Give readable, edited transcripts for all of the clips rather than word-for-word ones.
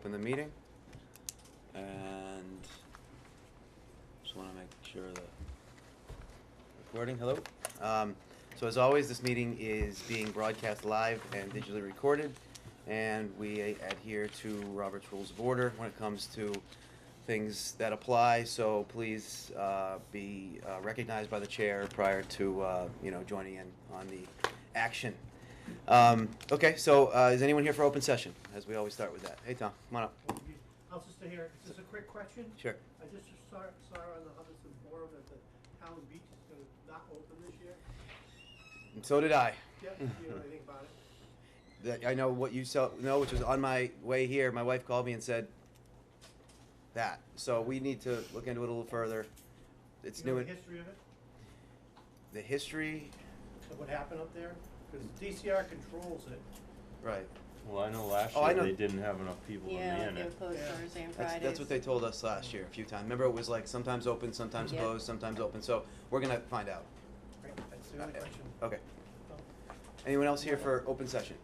open the meeting. And just want to make sure the recording, hello. So as always, this meeting is being broadcast live and digitally recorded, and we adhere to Robert's Rules of Order when it comes to things that apply, so please be recognized by the chair prior to joining in on the action. Okay, so is anyone here for open session? As we always start with that. Hey Tom, come on up. I'll just stay here. Is this a quick question? Sure. I just saw on the Hubbardston Forum that the town beach is going to not open this year. And so did I. Yeah, do you know anything about it? I know what you know, which was on my way here. My wife called me and said that. So we need to look into it a little further. It's You know new. the history of it? The history, Of what happened up there? Because DCR controls it. right? Well, I know last Oh, I year know. they didn't have enough people Yeah, in they were it. closed Yeah. Thursday and Fridays. That's what they told us last year a few times. Remember, it was like sometimes open, sometimes Yeah. closed, sometimes open. So we're gonna find out. Right, that's the only question. Okay. Oh. Anyone else here for open session?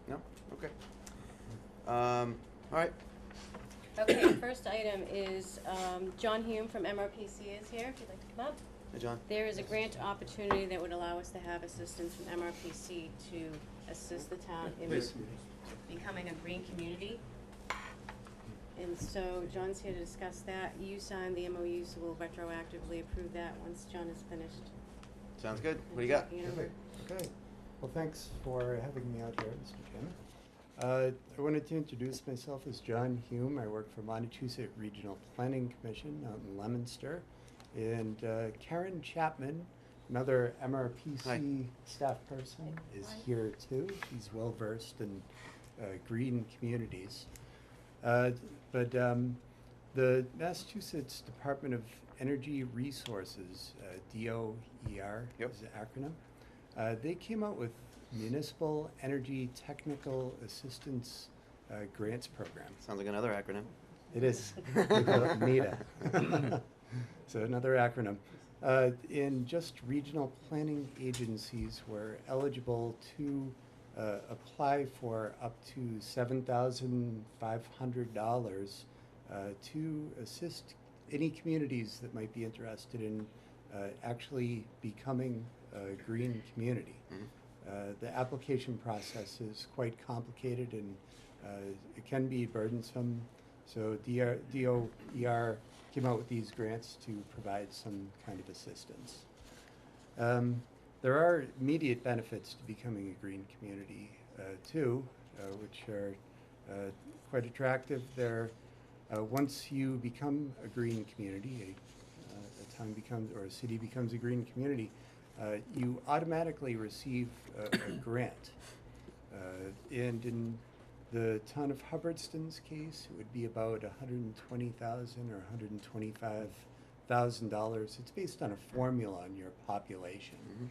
No? Okay. All right. Okay, first item is John Hume from MRPC is here, if you'd like to come up. Hey, John. There is a grant opportunity that would allow us to have assistance from MRPC to assist the town in Please. becoming a green community. And so John's here to discuss that. You signed the MOU, so we'll retroactively approve that once John is finished. Sounds good. What do you got? talking it over. Okay. Well, thanks for having me out here, Mr. Chairman. I wanted to introduce myself as John Hume. I work for Montechusett Regional Planning Commission out in Leominster. And Karen Chapman, another MRPC Hi. staff person, is Hi. here too. She's well versed in green communities. But the Massachusetts Department of Energy Resources, DOER Yep. is the acronym, they came out with Municipal Energy Technical Assistance Grants Program. Sounds like another acronym. It is. We call it META. So another acronym. In just regional planning agencies were eligible to apply for up to $7,500 to assist any communities that might be interested in actually becoming a green community. Mhm. The application process is quite complicated and it can be burdensome. So DOER came out with these grants to provide some kind of assistance. There are immediate benefits to becoming a green community too, which are quite attractive. Once you become a green community, a town becomes, or a city becomes a green community, you automatically receive a grant. And in the town of Hubbardston's case, it would be about $120,000 or $125,000. It's based on a formula on your population.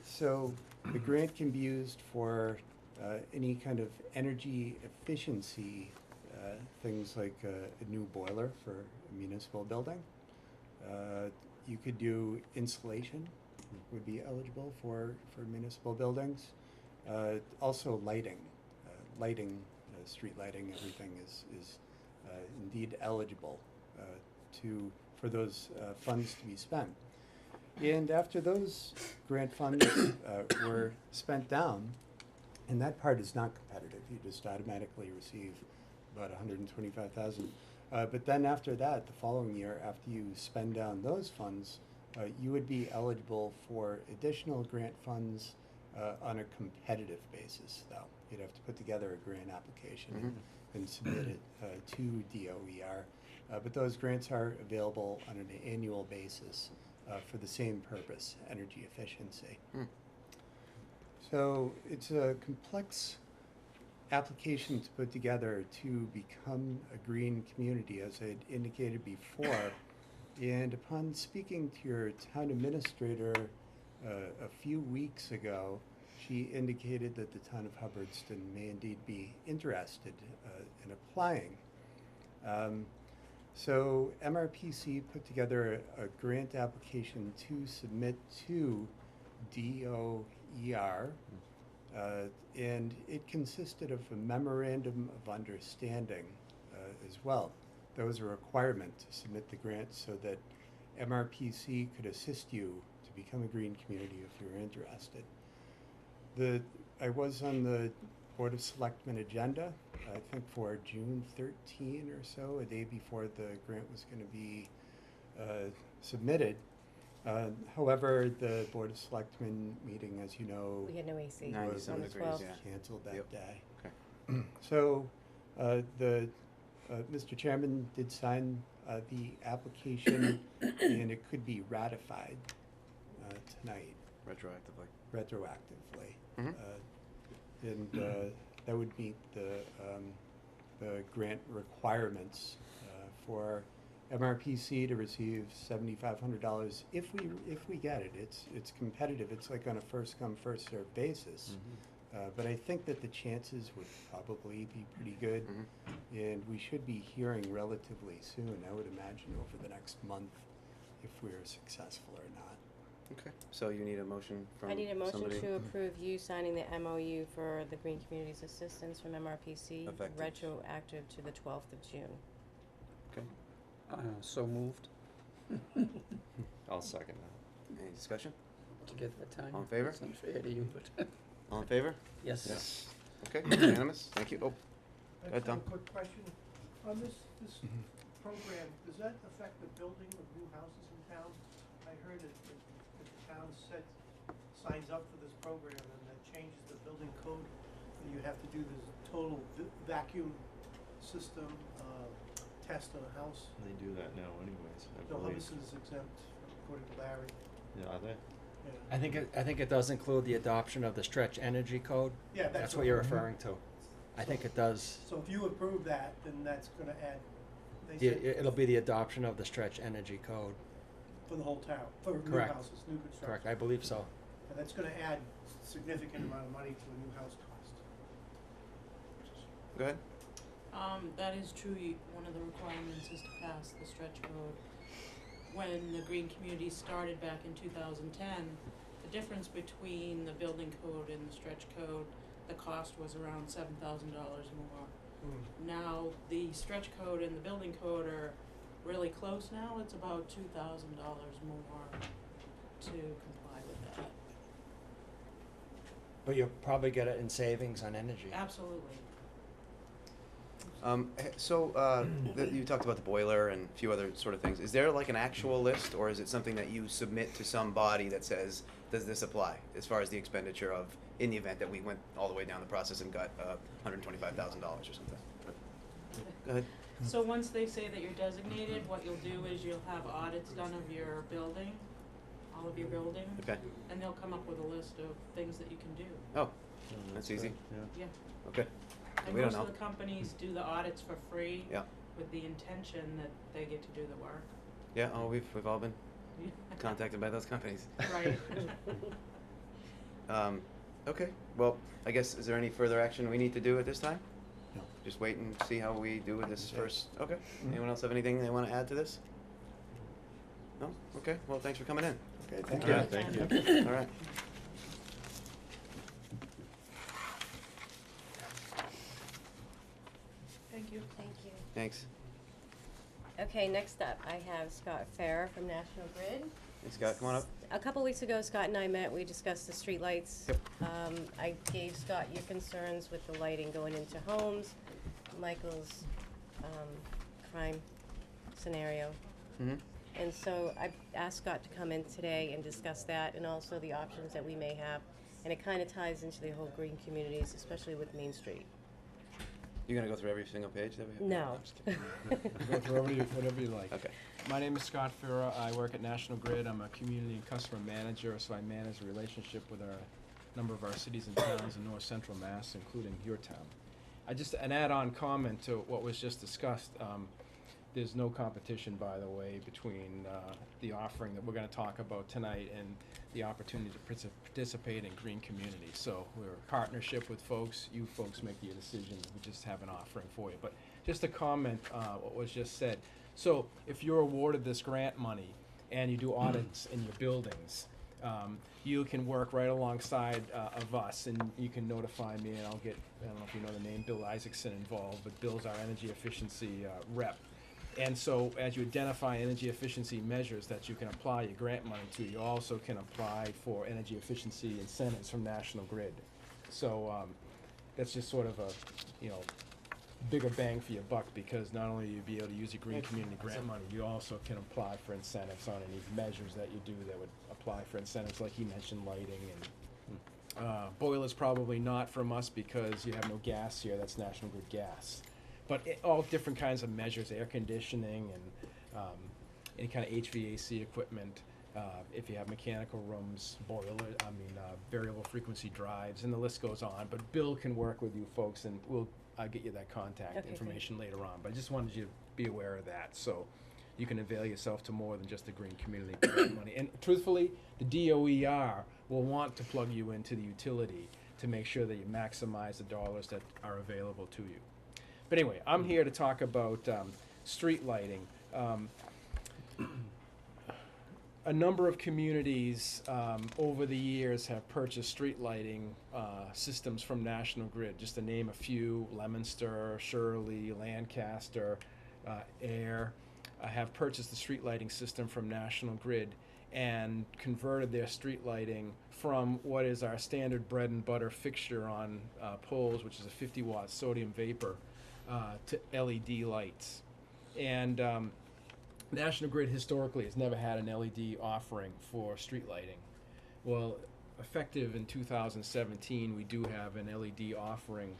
So the grant can be used for any kind of energy efficiency, things like a new boiler for a municipal building. You could do insulation, would be eligible for municipal buildings. Also lighting. Street lighting, everything is indeed eligible for those funds to be spent. And after those grant funds were spent down, and that part is not competitive, you just automatically receive about $125,000. But then after that, the following year, after you spend down those funds, you would be eligible for additional grant funds on a competitive basis, though. You'd have to put together a grant application and submit it to DOER. But those grants are available on an annual basis for the same purpose, energy efficiency. So it's a complex application to put together to become a green community, as I had indicated before. And upon speaking to your town administrator a few weeks ago, she indicated that the town of Hubbardston may indeed be interested in applying. So MRPC put together a grant application to submit to DOER And it consisted of a memorandum of understanding as well. That was a requirement to submit the grant so that MRPC could assist you to become a green community if you're interested. I was on the Board of Selectmen agenda, I think for June 13 or so, a day before the grant was going to be submitted. However, the Board of Selectmen meeting, as you know, We had no AC. 97 on the degrees, 12th. yeah. canceled that Yep. day. Okay. So, Mr. Chairman did sign the application, and it could be ratified tonight Retroactively. retroactively. Mhm. And that would meet the grant requirements for MRPC to receive $7,500 if we get it. It's competitive. It's like on a first come, first served basis. But I think that the chances would probably be pretty good, and we should be hearing relatively soon, I would imagine, over the next month, if we're successful or not. Okay, so you need a motion from I need a motion somebody? to approve you signing the MOU for the Green Communities Assistance from MRPC, Effective. retroactive to the 12th of June. Okay, So moved. I'll second that. any discussion? Did you get the time? All in favor? It's unfair to you, but All in favor? yes. Okay, unanimous, thank you. Oh, I ahead, just have Tom. a quick question. On this Mhm. program, does that affect the building of new houses in town? I heard that if the town signs up for this program and that changes the building code, that you have to do this total vacuum system test on a house. They do that now anyways, I No, believe. Hubbard's is exempt, according to Larry. Yeah, are they? Yeah. I think it does include the adoption of the stretch energy code. Yeah, That's what you're referring to. I think it does. So if you approve that, then that's gonna add, they The- said, It'll be the adoption of the stretch energy code. for the whole town, for new Correct. houses, new construction. Correct, I believe so. And that's gonna add significant amount of money to a new house cost. Go ahead. That is true. One of the requirements is to pass the stretch code. When the green community started back in 2010, the difference between the building code and the stretch code, the cost was around $7,000 more. Now, the stretch code and the building code are really close now. It's about $2,000 more to comply with that. But you'll probably get it in savings on energy. Absolutely. You talked about the boiler and a few other sort of things. Is there like an actual list, or is it something that you submit to some body that says, does this apply, as far as the expenditure of, in the event that we went all the way down the process and got $125,000 or something? Go ahead. So once they say that you're designated, what you'll do is you'll have audits done of your building, all of your buildings. Okay. And they'll come up with a list of things that you can do. Oh, Yeah, that's easy. good, Yeah. Okay. And We don't most know. of the companies do the audits for free. Yeah. With the intention that they get to do the work. Yeah. Oh, we've all been contacted by those companies. Right. Okay. Well, I guess, is there any further action we need to do at this time? No. Just wait and see how we do with this Okay. first. Okay. Anyone else have anything they want to add to this? No? Okay. Well, thanks for coming in. Okay, thank yeah. you. Yeah, thank you. All right. Thank you. Thank you. Thanks. Okay, next up, I have Scott Farrer from National Grid. Hey, Scott, come on up. A couple weeks ago, Scott and I met, we discussed the streetlights. Yep. I gave Scott your concerns with the lighting going into homes, Michael's, crime scenario. Mm-hmm. And so I asked Scott to come in today and discuss that and also the options that we may have. And it kind of ties into the whole green communities, especially with Main Street. You're gonna go through every single page that we have? No. I'm just kidding. Go through whatever you like. Okay. My name is Scott Farrer. I work at National Grid. I'm a community and customer manager, so I manage a relationship with a number of our cities and towns in north central Mass, including your town. An add-on comment to what was just discussed. There's no competition, by the way, between the offering that we're going to talk about tonight and the opportunity to participate in green communities. So we're a partnership with folks. You folks make your decisions. We just have an offering for you. But just to comment what was just said. So if you're awarded this grant money and you do audits in your buildings, You can work right alongside of us, and you can notify me, and I don't know if you know the name, Bill Isaacson involved, but Bill's our energy efficiency rep. And so as you identify energy efficiency measures that you can apply your grant money to, you also can apply for energy efficiency incentives from National Grid. So that's just sort of a, bigger bang for your buck, because not only you be able to use your green community grant money, you also can apply for incentives on any measures that you do that would apply for incentives, like he mentioned, lighting and boilers probably not from us because you have no gas here. That's National Grid gas. But all different kinds of measures, air conditioning and any kind of HVAC equipment. If you have mechanical rooms, variable frequency drives, and the list goes on. But Bill can work with you folks, and we'll get you that contact Okay, information later on. But I just wanted you to be aware of that, so you can avail yourself to more than just the green community grant money. And truthfully, the DOER will want to plug you into the utility to make sure that you maximize the dollars that are available to you. But anyway, I'm here to talk about street lighting. A number of communities over the years have purchased street lighting systems from National Grid. Just to name a few: Leominster, Shirley, Lancaster, Air have purchased the street lighting system from National Grid and converted their street lighting from what is our standard bread and butter fixture on poles, which is a 50-watt sodium vapor, to LED lights. And National Grid historically has never had an LED offering for street lighting. Well, effective in 2017, we do have an LED offering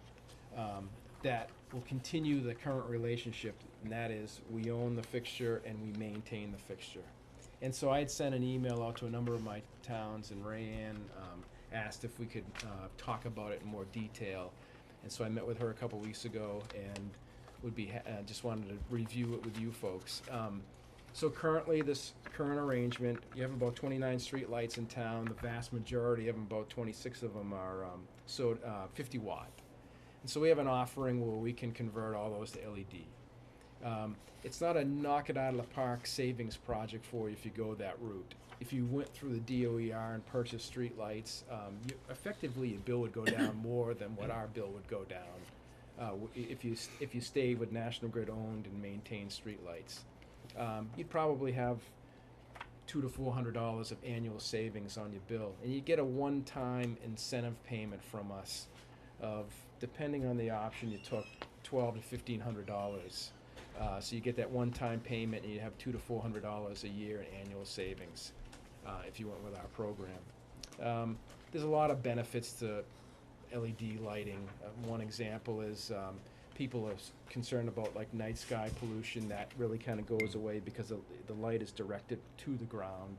that will continue the current relationship, and that is we own the fixture and we maintain the fixture. And so I had sent an email out to a number of my towns, and Rayanne asked if we could talk about it in more detail. And so I met with her a couple weeks ago, and would be just wanted to review it with you folks. So currently, this current arrangement, you have about 29 street lights in town. The vast majority of them, about 26 of them, are 50 watt. And so we have an offering where we can convert all those to LED. It's not a knock it out of the park savings project for you if you go that route. If you went through the DOER and purchased street lights, effectively your bill would go down more than what our bill would go down if you stayed with National Grid owned and maintained street lights. You'd probably have $200 to $400 of annual savings on your bill, and you get a one-time incentive payment from us of, depending on the option, you took $1,200 to $1,500. So you get that one-time payment, and you have $200 to $400 a year in annual savings if you went with our program. There's a lot of benefits to LED lighting. One example is people are concerned about like night sky pollution. That really kind of goes away because the light is directed to the ground.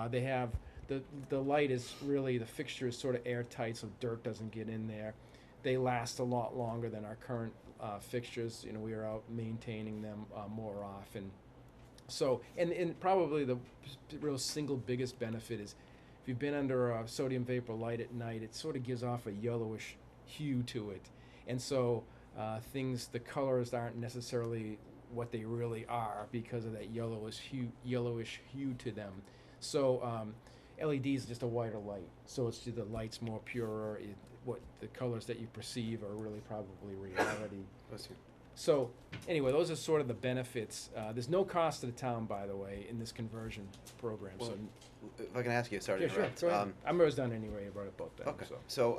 They have the light is really, the fixture is sort of airtight, so dirt doesn't get in there. They last a lot longer than our current fixtures. We are out maintaining them more often. So, and probably the real single biggest benefit is if you've been under a sodium vapor light at night, it sort of gives off a yellowish hue to it. And so the colors aren't necessarily what they really are because of that yellowish hue to them. So LED is just a whiter light. So it's the light's more purer. What the colors that you perceive are really probably reality. So anyway, those are sort of the benefits. There's no cost to the town, by the way, in this conversion program. Well, so if I can ask you, sorry to yeah, sure. interrupt. Go ahead. I'm always done anyway about that. Okay. So. So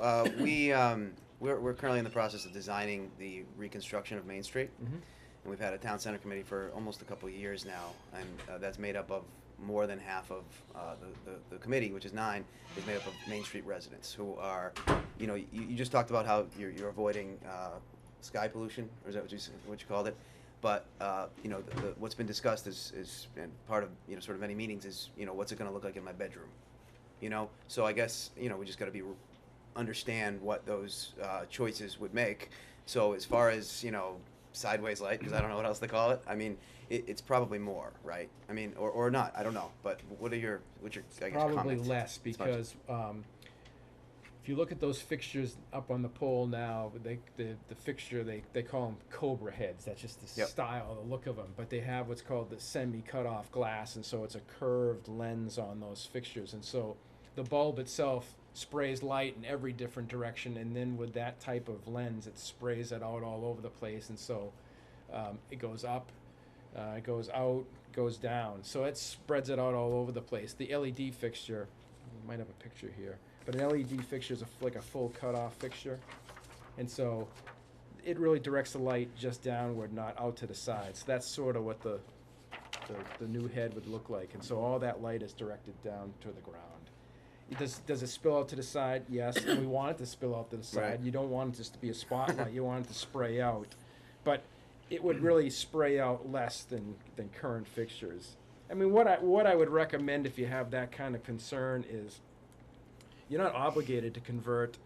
we're currently in the process of designing the reconstruction of Main Street, Mhm. and we've had a town center committee for almost a couple of years now, and that's made up of more than half of the committee, which is 9, is made up of Main Street residents who are, you just talked about how you're avoiding sky pollution, or is that what you called it? But what's been discussed is and part of sort of many meetings is what's it going to look like in my bedroom, So I guess we just got to understand what those choices would make. So as far as sideways light, because I don't know what else to call it. I mean, it's probably more, right? I mean, or not. I don't know. But what's your I guess, Probably comment? less because if you look at those fixtures up on the pole now, the fixture they call them Cobra heads. That's just the Yep. style, the look of them. But they have what's called the semi-cut-off glass, and so it's a curved lens on those fixtures. And so the bulb itself sprays light in every different direction, and then with that type of lens, it sprays it out all over the place, and so it goes up, it goes out, goes down, so it spreads it out all over the place. The LED fixture, we might have a picture here, but an LED fixture is like a full cutoff fixture, and so it really directs the light just downward, not out to the sides. So that's sort of what the new head would look like, and so all that light is directed down to the ground. Does it spill out to the side? Yes, and we want it to spill out to the side. Right. You don't want it just to be a spotlight. You want it to spray out, but it would really spray out less than current fixtures. I mean, what I would recommend if you have that kind of concern is you're not obligated to convert.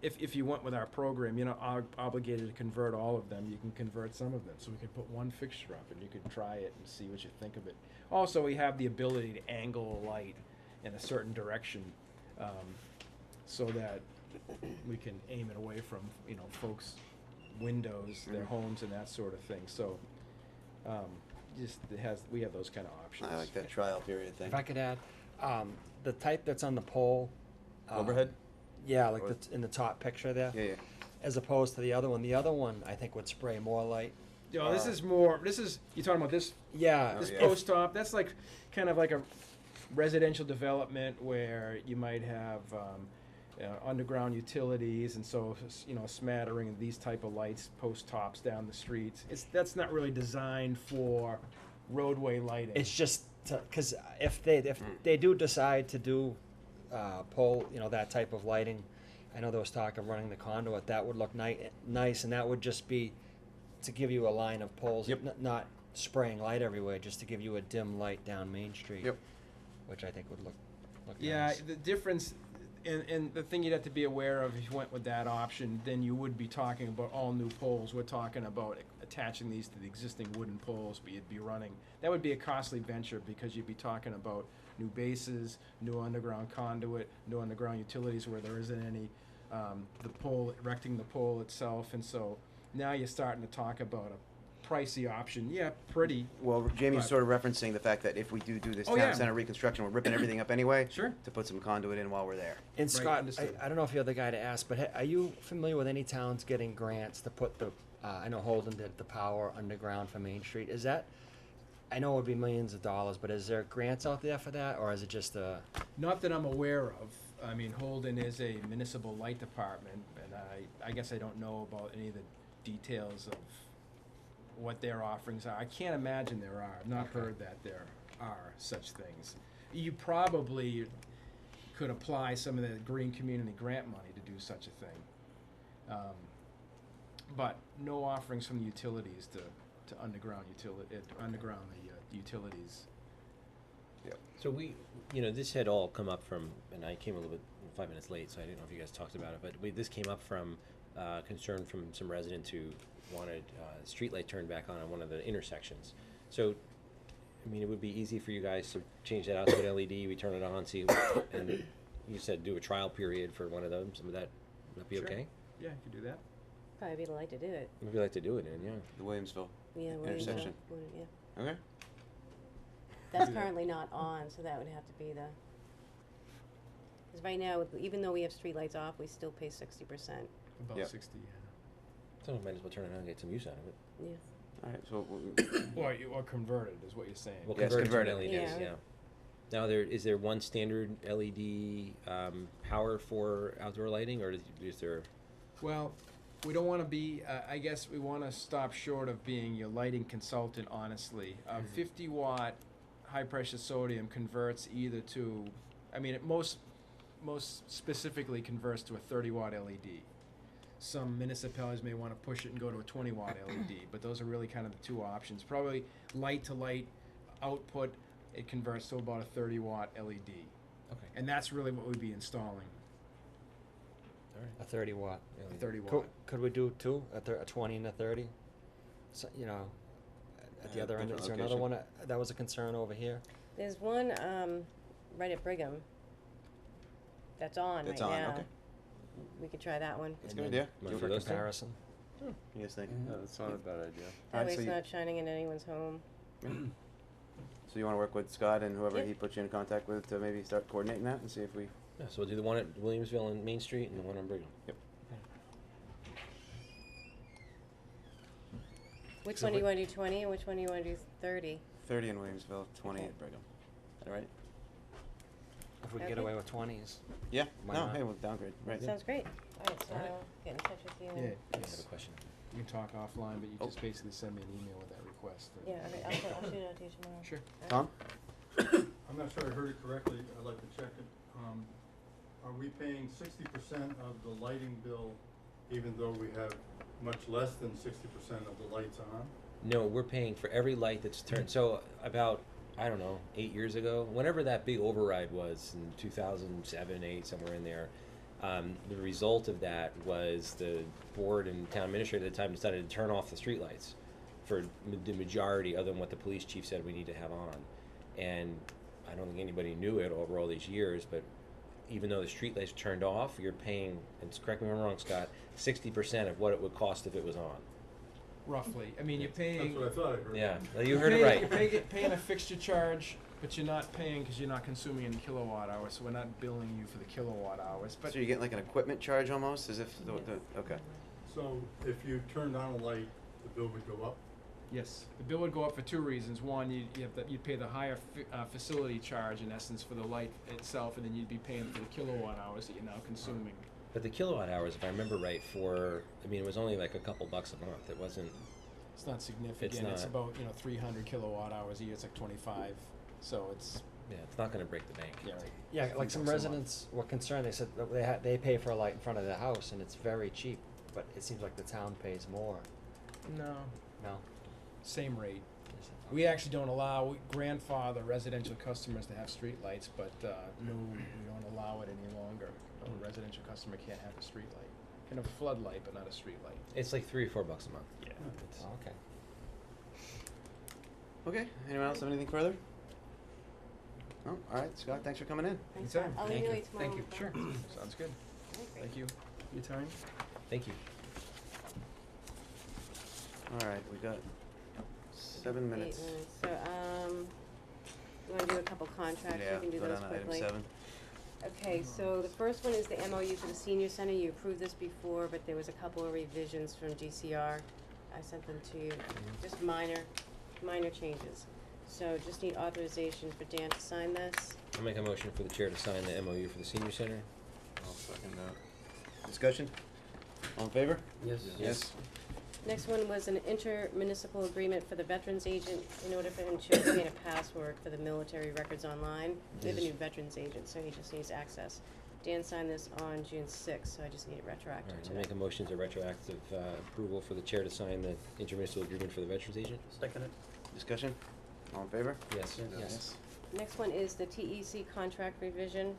If you went with our program, you're not obligated to convert all of them. You can convert some of them. So we can put one fixture up and you can try it and see what you think of it. Also, we have the ability to angle a light in a certain direction, so that we can aim it away from, folks' windows, their homes, and that sort of thing. So, we have those kind of options. I like that trial period thing. If I could add, the type that's on the pole. Overhead? Yeah, like Or- in the top picture there. Yeah, yeah. As opposed to the other one. The other one, I think, would spray more light. You know, this is more. You're talking about this Yeah. this yeah. post op. That's like kind of like a residential development where you might have underground utilities, and so a smattering of these type of lights, post tops down the streets. That's not really designed for roadway lighting. It's just because if they do decide to do pole, that type of lighting, I know there was talk of running the conduit. That would look nice, and that would just be to give you a line of poles, Yep. not spraying light everywhere, just to give you a dim light down Main Street. Yep. Which I think would look Yeah, nice. the difference, and the thing you'd have to be aware of if you went with that option, then you would be talking about all new poles. We're talking about attaching these to the existing wooden poles, but you'd be running. That would be a costly venture because you'd be talking about new bases, new underground conduit, new underground utilities where there isn't any, the pole, erecting the pole itself, and so now you're starting to talk about a pricey option. Yeah, pretty. Well, Jamie's But- sort of referencing the fact that if we do this Oh, town yeah. center reconstruction, we're ripping everything up anyway. Sure. To put some conduit in while we're there. And Scott, understood. I don't know if you're the guy to ask, but are you familiar with any towns getting grants to put the, I know Holden did the power underground for Main Street. Is that, I know it would be millions of dollars, but is there grants out there for that, or is it just a? Not that I'm aware of. I mean, Holden is a municipal light department, and I guess I don't know about any of the details of what their offerings are. I can't imagine there are. I've not heard that there are such things. You probably could apply some of the green community grant money to do such a thing. But no offerings from the utilities to underground the utilities. So this had all come up from, and I came a little bit 5 minutes late, so I didn't know if you guys talked about it, but this came up from concern from some residents who wanted a streetlight turned back on one of the intersections. So, I mean, it would be easy for you guys to change that out to an LED, we turn it on, see, and you said do a trial period for one of them, would that be Sure. okay? Yeah, you could do that. Probably be the light to do it. Maybe like to do it in, yeah. The Williamsville. Yeah, Intersection. yeah. Okay. That's Do that. currently not on, so that would have to be the, because right now, even though we have streetlights off, we still pay 60%. About Yep. 60, yeah. So might as well turn it on and get some use out of it. Yeah. All right. So Or converted is what you're saying. Well, Yes, convert it to convert it. LEDs, Yeah. yeah. Now, is there one standard LED power for outdoor lighting, or is there? Well, we don't want to be, I guess we want to stop short of being your lighting consultant, honestly. 50 watt high pressure sodium converts either to, I mean, it most specifically converts to a 30 watt LED. Some municipalities may want to push it and go to a 20 watt LED, but those are really kind of the two options. Probably light to light output, it converts to about a 30 watt LED. Okay. And that's really what we'd be installing, All right. A 30 watt. a 30 watt. Could we do two, a 20 and a 30? So, at the other end, different is there another location. one that was a concern over here? There's one right at Brigham that's on That's right on, now. okay. We could try that one. That's And a good then idea. wanna Do it do for those two? Comparison. You guys think? No, that's not a bad idea. That Alright, way so it's you- not shining in anyone's home. So you wanna work with Scott and whoever Yep. he puts you in contact with to maybe start coordinating that and see if we, Yeah, so we'll do the one at Williamsville and Main Street and the one on Brigham. yep. Which So one do you what- wanna do 20 and which one do you wanna do 30? 30 in Williamsville, 20 Okay. at Brigham. All right? If we can get Okay. away with 20s. Yeah, Why no, not? hey, we'll downgrade, right. Sounds great. Alright, so Alright. I'll get in touch with you. Yeah, and- I have a question. You can talk offline, but you Oh. just basically send me an email with that request. and- Yeah, okay, I'll shoot it out to you tomorrow. Sure. Tom? I'm not sure I heard it correctly, I'd like to check it. Are we paying 60% of the lighting bill even though we have much less than 60% of the lights on? No, we're paying for every light that's turned. So about, I don't know, 8 years ago, whenever that big override was in 2007, 8, somewhere in there, the result of that was the board and town administrator at the time decided to turn off the streetlights for the majority, other than what the police chief said we need to have on. And I don't think anybody knew it over all these years, but even though the streetlights turned off, you're paying, and correct me if I'm wrong, Scott, 60% of what it would cost if it was on. Roughly. I mean, you're paying. That's what I thought I heard. Yeah, well, you you're heard it paying- right. You're paying a fixture charge, but you're not paying because you're not consuming any kilowatt hours, so we're not billing you for the kilowatt hours. But So you're getting like an equipment charge almost, as if, okay. So if you turned on a light, the bill would go up? yes, the bill would go up for two reasons. One, you'd pay the higher facility charge in essence for the light itself, and then you'd be paying for the kilowatt hours that you're now consuming. But the kilowatt hours, if I remember right, it was only like a couple bucks a month. It wasn't. It's not significant. It's not. about 300 kilowatt hours a year. It's like 25, so it's Yeah, it's not going to break the bank. yeah. Right. Yeah, Few like some bucks a month. residents were concerned, they said that they pay for a light in front of their house and it's very cheap, but it seems like the town pays more. No, No? same rate. They said, We actually don't allow grandfather residential customers to have streetlights, but no, we don't allow it any longer. A residential customer can't have a streetlight. Can have a floodlight, but not a streetlight. It's like $3 or $4 a month. Yeah. It's- Oh, okay. Okay, anyone else have anything further? No, all right, Scott, thanks for coming in. Thanks, Anytime. I'll Thank email you. you tomorrow. Thank you. with Sure. that. Sounds good. Alright, great. Thank you. Your time. Thank you. All right, we got 7 minutes. 8 minutes. So, you wanna do a couple contracts, Yeah, we can do go those down to quickly. item 7. Okay, so the first one is the MOU for the senior center, you approved this before, but there was a couple of revisions from DCR. I sent them to you, just minor changes. So just need authorization for Dan to sign this. I'll make a motion for the chair to sign the MOU for the senior center. I'll second that. Discussion? All in favor? Yes. Yes. Next one was an intermunicipal agreement for the veterans agent in order for him to obtain a password for the military records online. We have a Yes. new veterans agent, so he just needs access. Dan signed this on June 6th, so I just need it All retroactive right, to I'll that. make a motion to retroactive approval for the chair to sign the intermunicipal agreement for the veterans agent. Second it. Discussion? All in favor? Yes. Yes. Next one is the TEC contract revision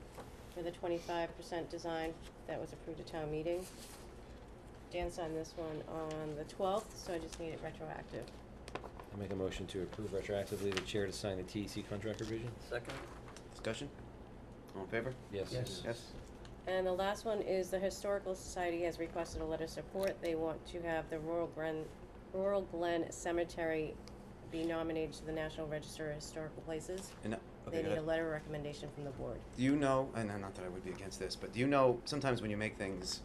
for the 25% design that was approved at town meeting. Dan signed this one on the 12th, so I just need it retroactive. I'll make a motion to approve retroactively the chair to sign the TEC contract revision. Second. Discussion? All in favor? Yes. Yes. Yes. And the last one is the Historical Society has requested a letter of support. They want to have the Rural Glen Cemetery be nominated to the National Register of Historical Places. And, okay, They go need a ahead. letter of recommendation from the board. Do you know, and not that I would be against this, but do you know, sometimes when you make things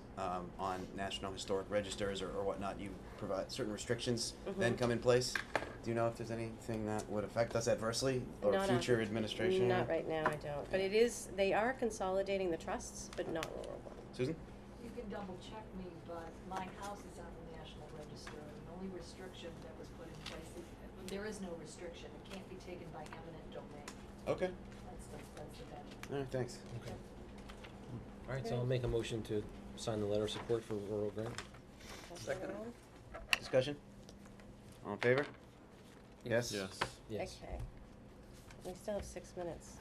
on National Historic Registers or whatnot, you provide certain restrictions then Mhm. come in place? Do you know if there's anything that would affect us adversely or Not on- future administration? Not right now, I don't. But it is, they are consolidating the trusts, but not Rural Glen. Susan? You can double check me, but my house is on the National Register, and the only restriction that was put in place, there is no restriction, it can't be taken by eminent domain, Okay. that's the benefit. All right, thanks. Okay. All right, so I'll make a motion to sign the letter of support for Rural Glen. Second. Discussion? All in favor? Yes? Yes. Yes. Okay. We still have 6 minutes,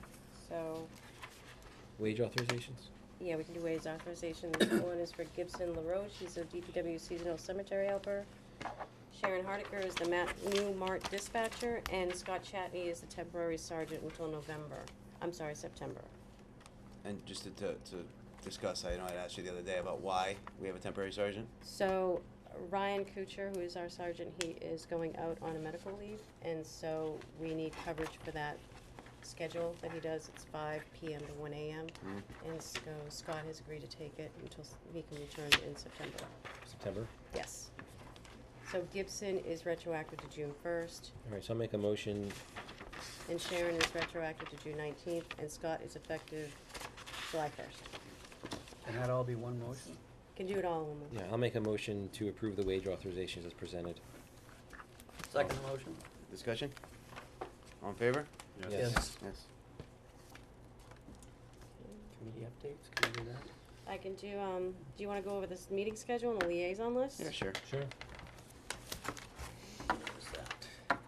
so, Wage authorizations? yeah, we can do wage authorization. This one is for Gibson LaRoche, she's a DPW seasonal cemetery helper. Sharon Hardiker is the new Mart dispatcher, and Scott Chatney is the temporary sergeant until September. And just to discuss, I know I'd asked you the other day about why we have a temporary sergeant. So, Ryan Kuchar, who is our sergeant, he is going out on a medical leave, and so we need coverage for that schedule that he does. It's 5 p.m. to 1 a.m. And so Scott has agreed to take it until he can return in September. September? Yes. So Gibson is retroactive to June 1st, All right, so I'll make a motion, and Sharon is retroactive to June 19th, and Scott is effective July 1st. Can that all be one motion? Can do it all in one. yeah, I'll make a motion to approve the wage authorizations as presented. Second motion? Discussion? All in favor? Yes. Yes. Committee updates, can we do that? I can do you wanna go over this meeting schedule and the liaison list? Yeah, sure. Sure. What is that?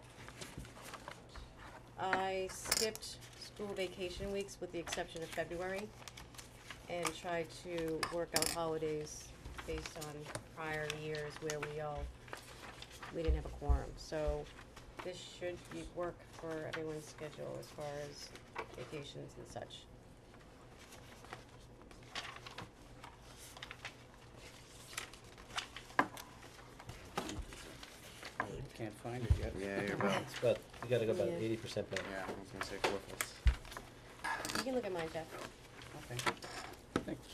I skipped school vacation weeks with the exception of February and tried to work out holidays based on prior years where we didn't have a quorum. So this should work for everyone's schedule as far as vacations and such. Can't find it yet. Yeah, you're about, It's about, you gotta go about Yeah. 80% back. yeah, I was gonna say 4/5. You can look at mine, Jeff. Okay. Thanks.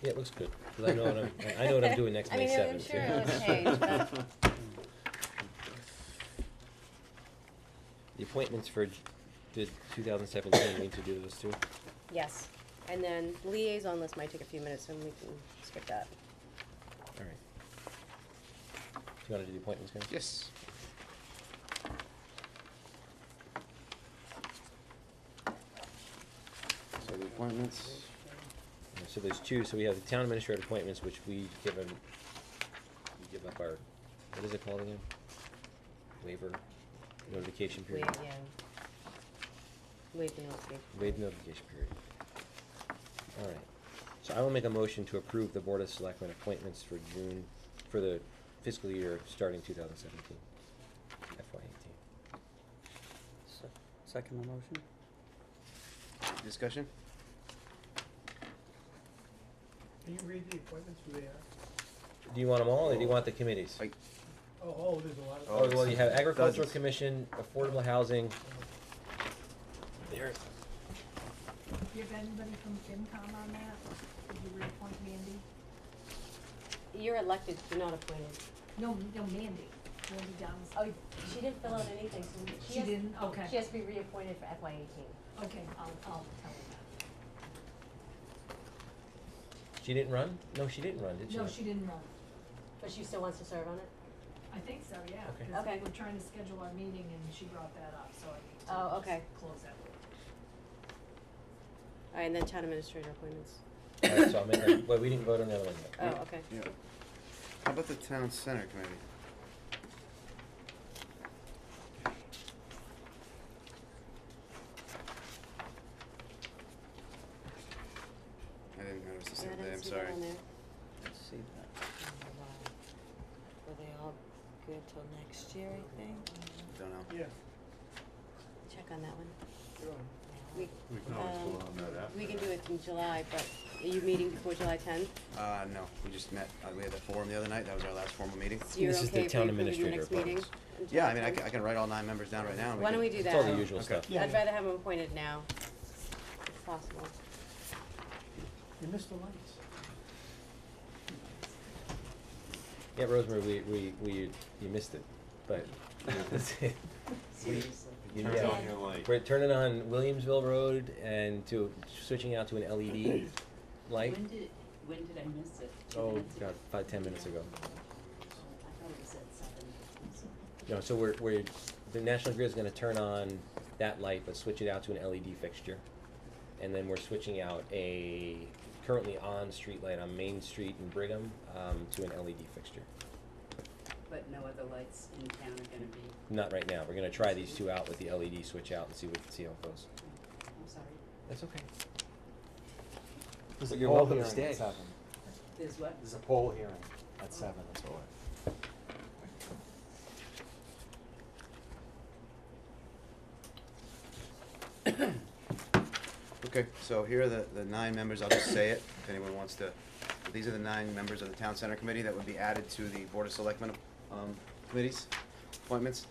Yeah, it looks good, 'cause I know what I know what I'm doing next I May mean, I'm 7th. sure it'll change, but The appointments for the 2017, we need to do those too. yes. And then liaison list might take a few minutes and we can skip that. All right. Do you wanna do the appointments, guys? Yes. So the appointments, Yeah, so there's two, so we have the town administrator appointments, which we give up our, what is it called again? Waiver, notification Wait, period. yeah. Wait the notification. Waive notification period. All right, so I will make a motion to approve the Board of Selectmen appointments for June, for the fiscal year starting 2017, FY18. Second the motion? discussion? Can you read the appointments who they are? Do you want them all, or do you want the committees? Like, Oh, there's a lot of. Oh, well, you have Agricultural Dozens. Commission, Affordable Housing. There. Do you have anybody from FinCom on that? Did you reappoint Mandy? You're elected, you're not appointed. No, Mandy. Mandy Downs. Oh, she didn't fill out anything, so She didn't? Okay. She has to be reappointed for FY18. Okay, I'll tell her She didn't run? No, she didn't run, did that. she? No, she didn't run. But she still wants to serve on it? I think so, yeah. Okay. 'Cause Okay. we're trying to schedule our meeting and she brought that up, so I need to Oh, just okay. close that loop. Alright, and then town administrator appointments. All right, so I'll make that, well, we didn't vote on the other one yet. Oh, okay. yeah. How about the town center committee? I didn't notice this Yeah, I the other day, didn't I'm see sorry. that on there. Let's see that. Were they all good till next year, I think? Don't know. Yeah, Check on that one. you're on. We, We can always vote on that after. we can do it in July, but are you meeting before July 10th? No, we just met, we had the forum the other night, that was our last formal meeting. So you're This is the okay if we town approve it in the administrator next meeting? appointments. in Yeah, July I mean, 10th? I can write all 9 members down right now. and Why don't we can- do that? It's all the usual Okay. stuff. Yeah. I'd rather have them appointed now, if possible. You missed the lights. Yeah, Rosemary, you missed it, but. Seriously. Yeah. Turn on your light. We're turning on Williamsville Road and switching out to an LED light. When did I miss it? 2 Oh, minutes ago? God, 5-10 minutes ago. I thought it was at 7. No, so the National Grid's gonna turn on that light, but switch it out to an LED fixture. And then we're switching out a currently on street light on Main Street in Brigham, to an LED fixture. But no other lights in town are gonna be, Not right now, we're gonna try these two out with the LED switch out and see how it goes. I'm sorry. That's okay. There's a You're poll welcome to hearing stay. at 7. There's what? There's a poll hearing at 7, that's all. Okay, so here are the 9 members, I'll just say it, if anyone wants to these are the 9 members of the Town Center Committee that would be added to the Board of Selectmen committees, appointments.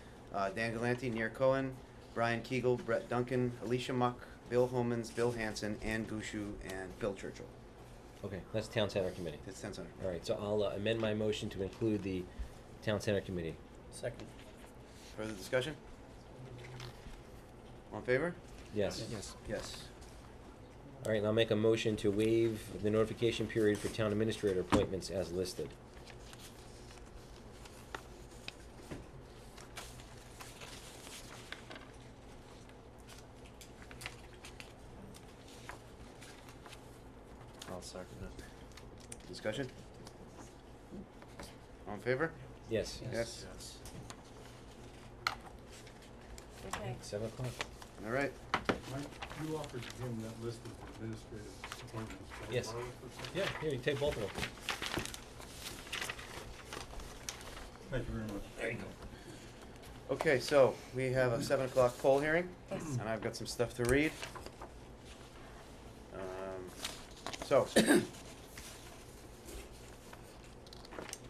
Dan Galante, Nir Cohen, Brian Keegle, Brett Duncan, Alicia Muck, Bill Homans, Bill Hanson, Ann Gushu, and Phil Churchill. Okay, that's Town Center Committee. That's Town Center. All right, so I'll amend my motion to include the Town Center Committee. Second. Further discussion? All in favor? Yes. Yes. Yes. All right, and I'll make a motion to waive the notification period for town administrator appointments as listed. I'll second it. Discussion? All in favor? Yes. Yes. Okay. 7 o'clock. All right. Mike, you offered him that list of administrative appointments. Can I Yes. borrow it for a second? Yeah, here, you take both of them. Thank you very much. There you go. Okay, so we have a 7 o'clock poll hearing. Yes. And I've got some stuff to read. So,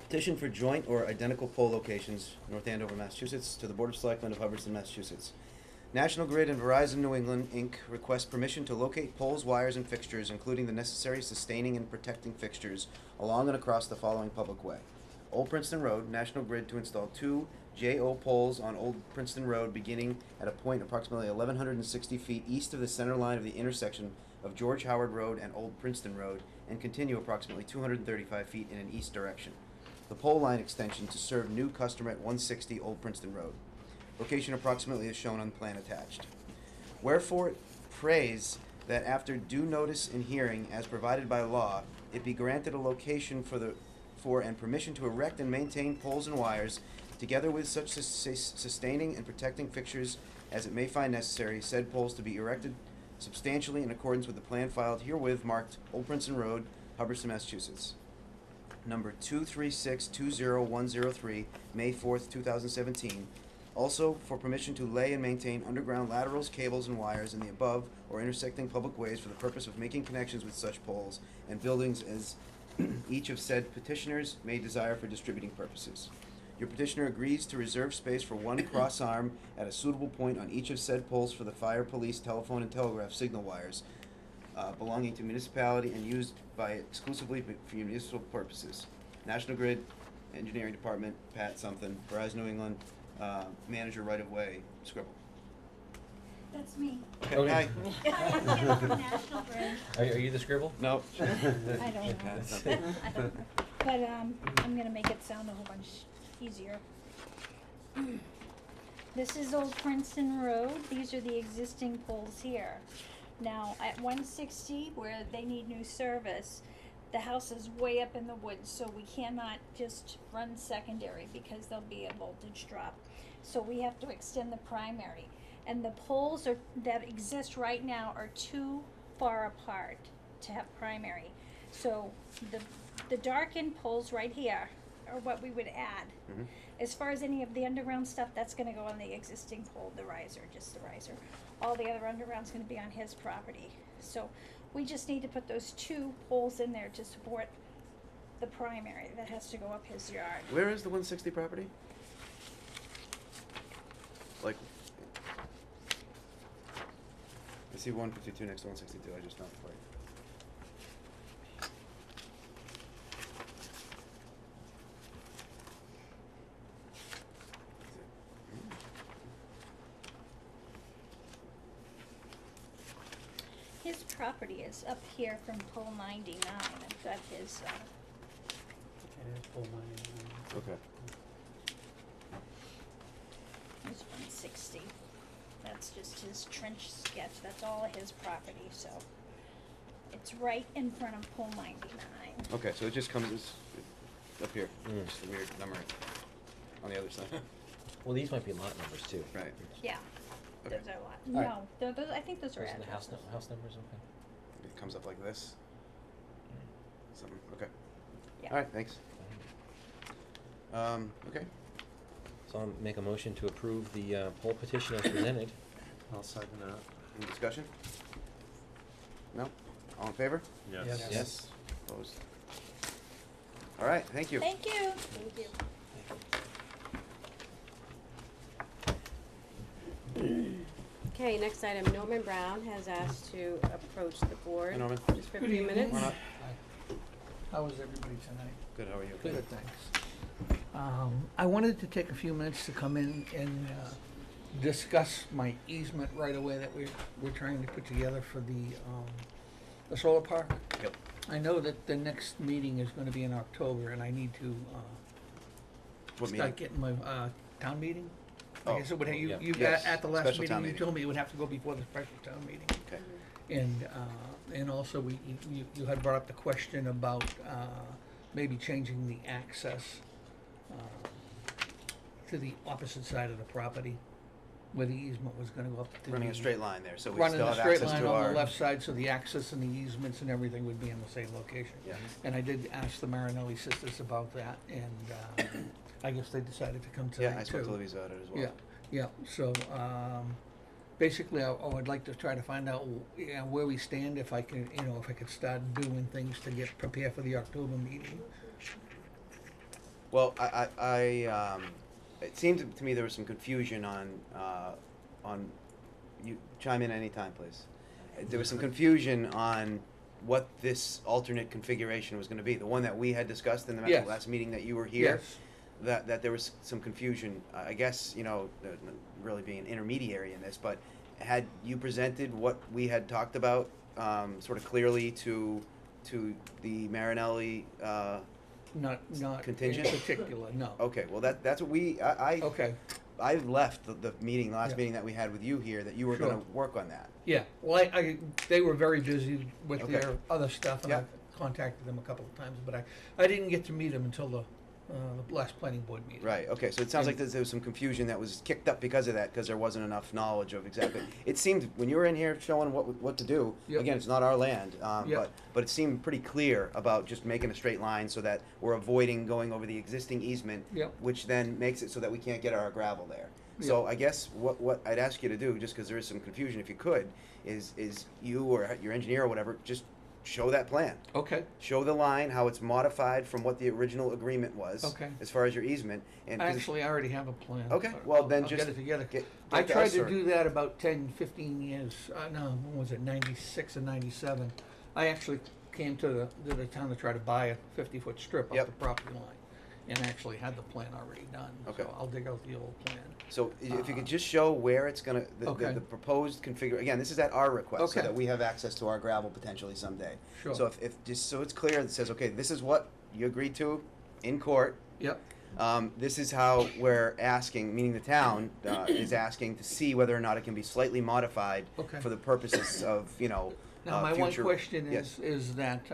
petition for joint or identical poll locations, North Andover, Massachusetts, to the Board of Selectmen of Hubbardston, Massachusetts. National Grid and Verizon New England, Inc. request permission to locate poles, wires, and fixtures, including the necessary sustaining and protecting fixtures, along and across the following public way. Old Princeton Road, National Grid to install 2 JO poles on Old Princeton Road, beginning at a point approximately 1,160 feet east of the center line of the intersection of George Howard Road and Old Princeton Road, and continue approximately 235 feet in an east direction. The pole line extension to serve new customer at 160 Old Princeton Road. Location approximately is shown on the plan attached. Wherefore it prays that after due notice and hearing as provided by law, it be granted a location for and permission to erect and maintain poles and wires, together with such sustaining and protecting fixtures as it may find necessary, said poles to be erected substantially in accordance with the plan filed herewith marked Old Princeton Road, Hubbardston, Massachusetts. Number 236-20103, May 4th, 2017. Also, for permission to lay and maintain underground laterals, cables, and wires in the above or intersecting public ways for the purpose of making connections with such poles and buildings as each of said petitioners may desire for distributing purposes. Your petitioner agrees to reserve space for 1 cross arm at a suitable point on each of said poles for the fire, police, telephone, and telegraph signal wires belonging to municipality and used by exclusively for municipal purposes. National Grid, Engineering Department, Pat something, Verizon New England, manager right of way, scribble. That's me. Okay. Hi. Hi, I'm Kim from National Grid. Are you the scribble? No. I don't know. But I'm gonna make it sound a whole bunch easier. This is Old Princeton Road. These are the existing poles here. Now, at 160, where they need new service, the house is way up in the woods, so we cannot just run secondary because there'll be a voltage drop. So we have to extend the primary. And the poles that exist right now are too far apart to have primary. So the darkened poles right here are what we would add. Mm-hmm. As far as any of the underground stuff, that's gonna go on the existing pole, the riser, just the riser. All the other underground's gonna be on his property. So we just need to put those 2 poles in there to support the primary that has to go up his yard. Where is the 160 property? Like, I see 152 next to 162, I just not quite. His property is up here from pole 99. I've got his, Okay. his 160. That's just his trench sketch. That's all of his property, so it's right in front of pole 99. Okay, so it just comes up here, Mm. just a weird number on the other side. Well, these might be lot numbers too. Right. Yeah, Okay. those are a lot. All right. No, those, I think those are Those are the house, addresses. house numbers, okay. It comes up like this. Something, okay. Yeah. All right, thanks. Okay. So I'll make a motion to approve the poll petition as presented. I'll second that. Any discussion? No? All in favor? Yes. Yes. Yes. Opposed? All right, thank you. Thank you. Thank you. Okay, next item, Norman Brown has asked to approach the board. Hi, Norman. Just for a Good few evening. minutes. Come on up. How is everybody tonight? Good, how are you? Good, thanks. I wanted to take a few minutes to come in and discuss my easement right away that we're trying to put together for the solar park. Yep. I know that the next meeting is gonna be in October, and I need to What start meeting? getting my town meeting. Oh, I guess it would, you, yeah. you, Yes, at the last special meeting, town you meeting. told me it would have to go before the special town meeting. Okay. And also, you had brought up the question about maybe changing the access to the opposite side of the property, where the easement was gonna go up to. Running a straight line there, so we Running still a have straight access line to on our. the left side, so the access and the easements and everything would be in the same location. Yeah. And I did ask the Marinelli sisters about that, and I guess they decided to come tonight too. Yeah, I spoke to Libby's about it as well. Yeah, so, basically, I would like to try to find out, where we stand, if I can, if I could start doing things to get prepared for the October meeting. Well, it seemed to me there was some confusion on, you chime in anytime, please. There was some confusion on what this alternate configuration was gonna be, the one that we had discussed in the Yes. last meeting that you were here. Yes. That there was some confusion, I guess, really being an intermediary in this, but had you presented what we had talked about, sort of clearly to the Marinelli, Not Contingent? in particular, no. okay, well, that's what Okay, I left the meeting, the last Yeah. meeting that we had with you here, that you were Sure. gonna work on that. yeah, well, they were very busy with Okay. their other stuff, and Yeah. I contacted them a couple of times, but I didn't get to meet them until the last planning board meeting. Right, okay, so it sounds like there was some confusion that was kicked up because of that, because there wasn't enough knowledge of exactly. It seemed, when you were in here showing what to do, Yep. again, it's not our land, Yep. but it seemed pretty clear about just making a straight line so that we're avoiding going over the existing easement, Yep. which then makes it so that we can't get our gravel there. So Yep. I guess what I'd ask you to do, just because there is some confusion, if you could, is you or your engineer or whatever, just show that plan. Okay, Show the line, how it's modified from what the original agreement was. Okay. As far as your easement, and 'cause- actually, I already have a plan. Okay, but well, I'll- then I'll just get it together. get I to tried us to or- do that about 10, 15 years, no, when was it, 96 and 97. I actually came to the town to try to buy a 50-foot strip Yep. off the property line, and actually had the plan already done. Okay. So I'll dig out the old plan. So if you could just show where it's gonna, Okay. the proposed configure, again, this is at our request, so Okay. that we have access to our gravel potentially someday. Sure. So if, just so it's clear, it says, okay, this is what you agreed to in court. Yep, This is how we're asking, meaning the town, is asking to see whether or not it can be slightly modified Okay. for the purposes of, now my one future- question yes. is that,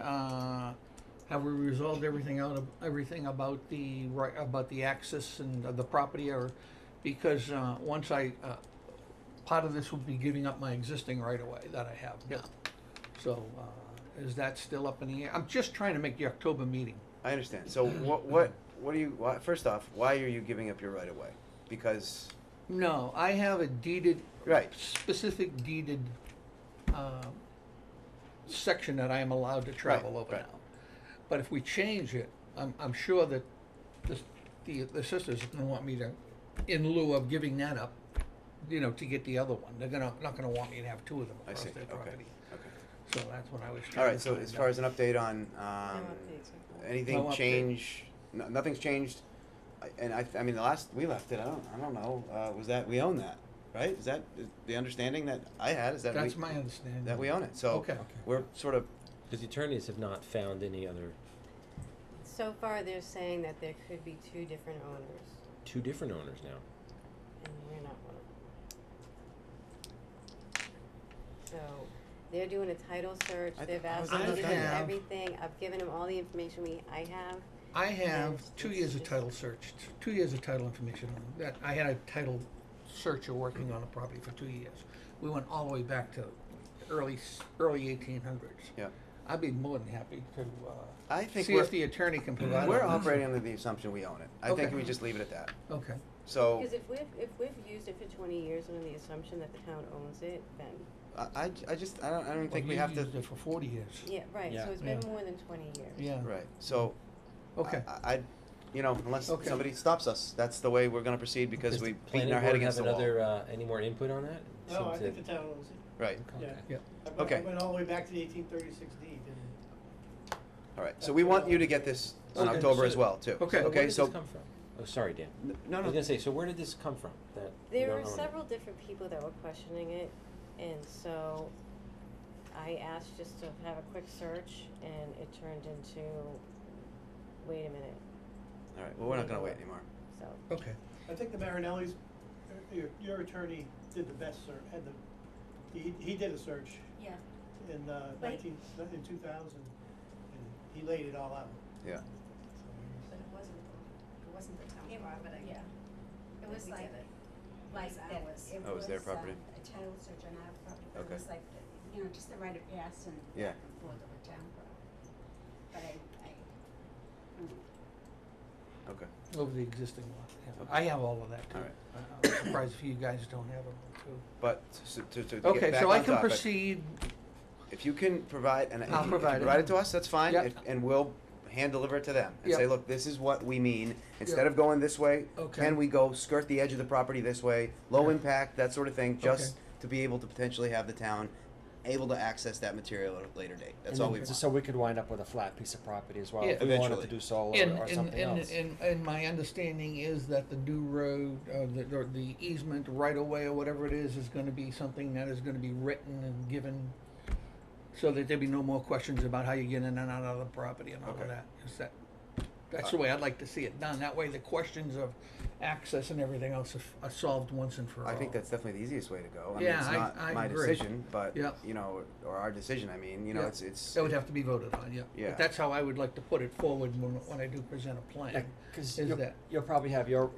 have we resolved everything about the access and the property, or, because, once part of this would be giving up my existing right-of-way that I have now. So, is that still up in the air? I'm just trying to make the October meeting. I understand. So what do you, first off, why are you giving up your right of way? Because, No, I have a deeded, right, specific deeded, section that I am allowed to travel Right, over right. now. But if we change it, I'm sure that the sisters are gonna want me to, in lieu of giving that up, to get the other one. They're not gonna want me to have two of them I across see, their okay, property. okay. So that's what I was All trying right, to so find as far out. as an update on, No updates. anything No update. change, nothing's changed, I mean, the last we left it, I don't know, was that, we own that, right? Is that the understanding that I had, is that That's my understanding. that we own it, so Okay. we're sort of, Because the attorneys have not found any other, So far, they're saying that there could be two different owners, two different owners now. and we're not one of them. So, they're doing a title search, I they've th- I was asked me gonna to do say- everything, I've given them all the information I have. I have It's- 2 it's years of just- title search, 2 years of title information on that. I had a title searcher working on the property for 2 years. We went all the way back to early 1800s. yeah. I'd be more than happy to I think see if the attorney can provide. we're all this. operating under the assumption we own it. I think Okay. we just leave it at that. Okay. So, Because if we've used it for 20 years under the assumption that the town owns it, then, I don't think Well, we you have to, used it for 40 years. yeah, right, Yeah. so it's been Yeah. more than 20 years. Yeah. right, so, Okay. You know, unless Okay. somebody stops us, that's the way we're gonna proceed because Does the we beaten planning our head board against the have wall. another, any more input on that? No, I Seems think that- the town owns it. Right, Yeah. Yeah. Okay. I went all the way back to the 1836 deed, and all right, so we want you to get this in Okay. October as well, too. Okay. So where Okay, did so, this come from? Oh, sorry, Dan. no, I no, was gonna say, so where did this come from? That you There don't were own it? several different people that were questioning it, and so I asked just to have a quick search, and it turned into, wait a minute, all right, well, we're not gonna wait anymore. so. Okay. I think the Marinellis, your attorney did the best search, he did a search Yeah. in, in 2000, and he laid it all out. Yeah. But it wasn't the town property. Yeah. It was like, Like that, ours. it Oh, it was their property? A title search on our property, but Okay. it was like, you know, just the right of pass and Yeah. back and forth of a town property. But Okay, Over the existing lot, yeah. Okay. I have all of that too. all right. I'm surprised if you guys don't have them too. But to get Okay, back so I on can topic, proceed, if you can provide, and if I'll you provide it. provide it to us, that's fine, Yep. and we'll hand deliver it to them. And Yep. say, look, this is what we mean, instead Yep. of going this way, Okay. can we go skirt the edge of the property this way, low Yeah. impact, that sort of thing, just Okay. to be able to potentially have the town able to access that material at a later date. That's And all then we just want. so we could wind up with a flat piece of property as well, Yeah. if we wanted to Eventually. do solar and, or something else. and my understanding is that the new road, or the easement right of way or whatever it is gonna be something that is gonna be written and given, so that there be no more questions about how you get in and out of the property and all Okay. of that. That's the way I'd like to see it done. That way the questions of access and everything else are solved once and for all. I think that's definitely the easiest way to go. I mean, Yeah, it's not I my agree. decision, but, Yep. you know, or our decision, I mean, you know, Yep. it's. That would have to be voted on, yeah. Yeah. But that's how I would like to put it forward when I do present a plan. Because is that- you'll probably have you'll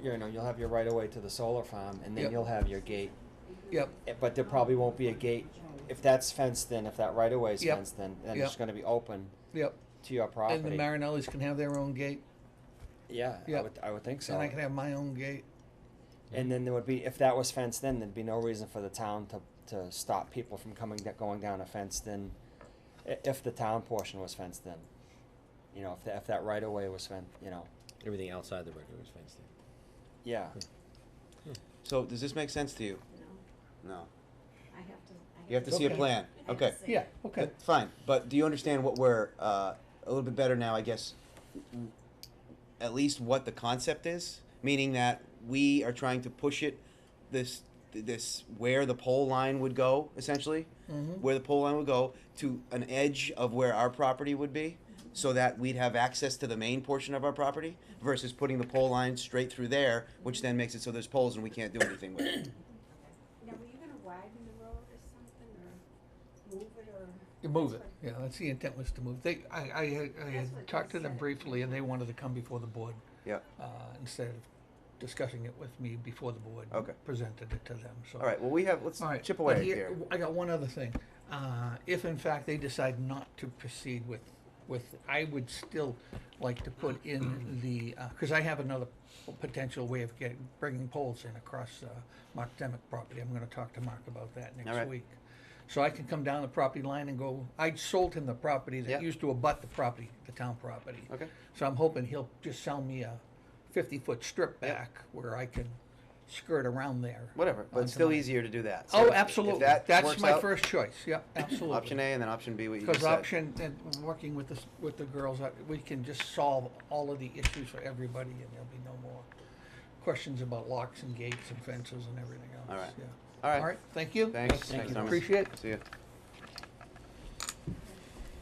have your right of way to the solar farm, and then Yep. you'll have your gate. Yep, But there probably won't be a gate if that's fenced in. If that right of way is Yep. fenced in, then Yep. it's going to be open yep. to your property. And the Marinellis can have their own gate, Yeah, Yep. I would think so. and I can have my own gate. And then there would be, if that was fenced in, there'd be no reason for the town to stop people from going down a fenced in, if the town portion was fenced in. You know, if that right of way was fenced, you know, Everything outside the record was fenced in. yeah. So, does this make sense to you? No. I have to. You have to see a Okay. plan, okay. Yeah, okay. That's fine, but do you understand what we're, a little bit better now, I guess, at least what the concept is? Meaning that we are trying to push it, this, where the pole line would go, essentially, Mhm. where the pole line would go, to an edge of where our property would be, so that we'd have access to the main portion of our property, versus putting the pole line straight through there, which then makes it so there's poles and we can't do anything with it. Now, were you gonna widen the road or something, or move it, or? You move it, yeah, that's the intent was to move. I had what talked they to them said. briefly and they wanted to come before the board, Yeah, instead of discussing it with me before the board. Okay. Presented it to them, so. all right, well, let's All right, chip but away here. I got one other thing. If in fact they decide not to proceed with, I would still like to put in the, cause I have another potential way of bringing poles in across, Mark Demick property. I'm gonna talk to Mark about that All next right. week. So I can come down the property line and go, I sold him the property Yeah. that used to abut the property, the town property. Okay. So I'm hoping he'll just sell me a 50-foot strip Yep. back where I can skirt around there. Whatever, but it's onto still my- easier to do that. Oh, if absolutely. that That's works my out, first choice. Yep, absolutely. Option A and then option B, what you Because just said. option, and working with the girls, we can just solve all of the issues for everybody, and there'll be no more questions about locks and gates and fences and everything else. All right. Yeah. All right. All right, thank you. Thanks. Thank Thanks, you. Thomas. Appreciate it. See you.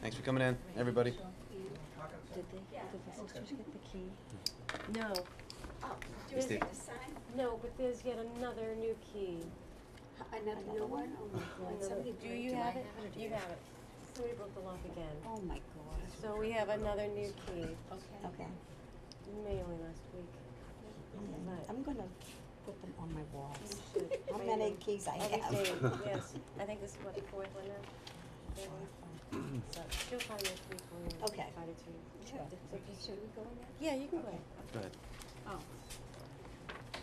Thanks for coming in, everybody. Did the visitors get the key? No. Oh, do Yes, we Dave. have to sign? No, but there's yet another new key. Another new one? Oh my God, somebody Do broke you it. have I it? You have it. Somebody broke the lock again. Oh my God. So we have another new key, Okay. mainly last week. I'm gonna put them on my walls. You should. How Right many now. keys I Every have? day, yes. I think this is what, the fourth one now? Third one? So she'll find this week when we Okay. provide it to you. Sure. Should we go in there? Yeah, you can go. Go ahead. Oh.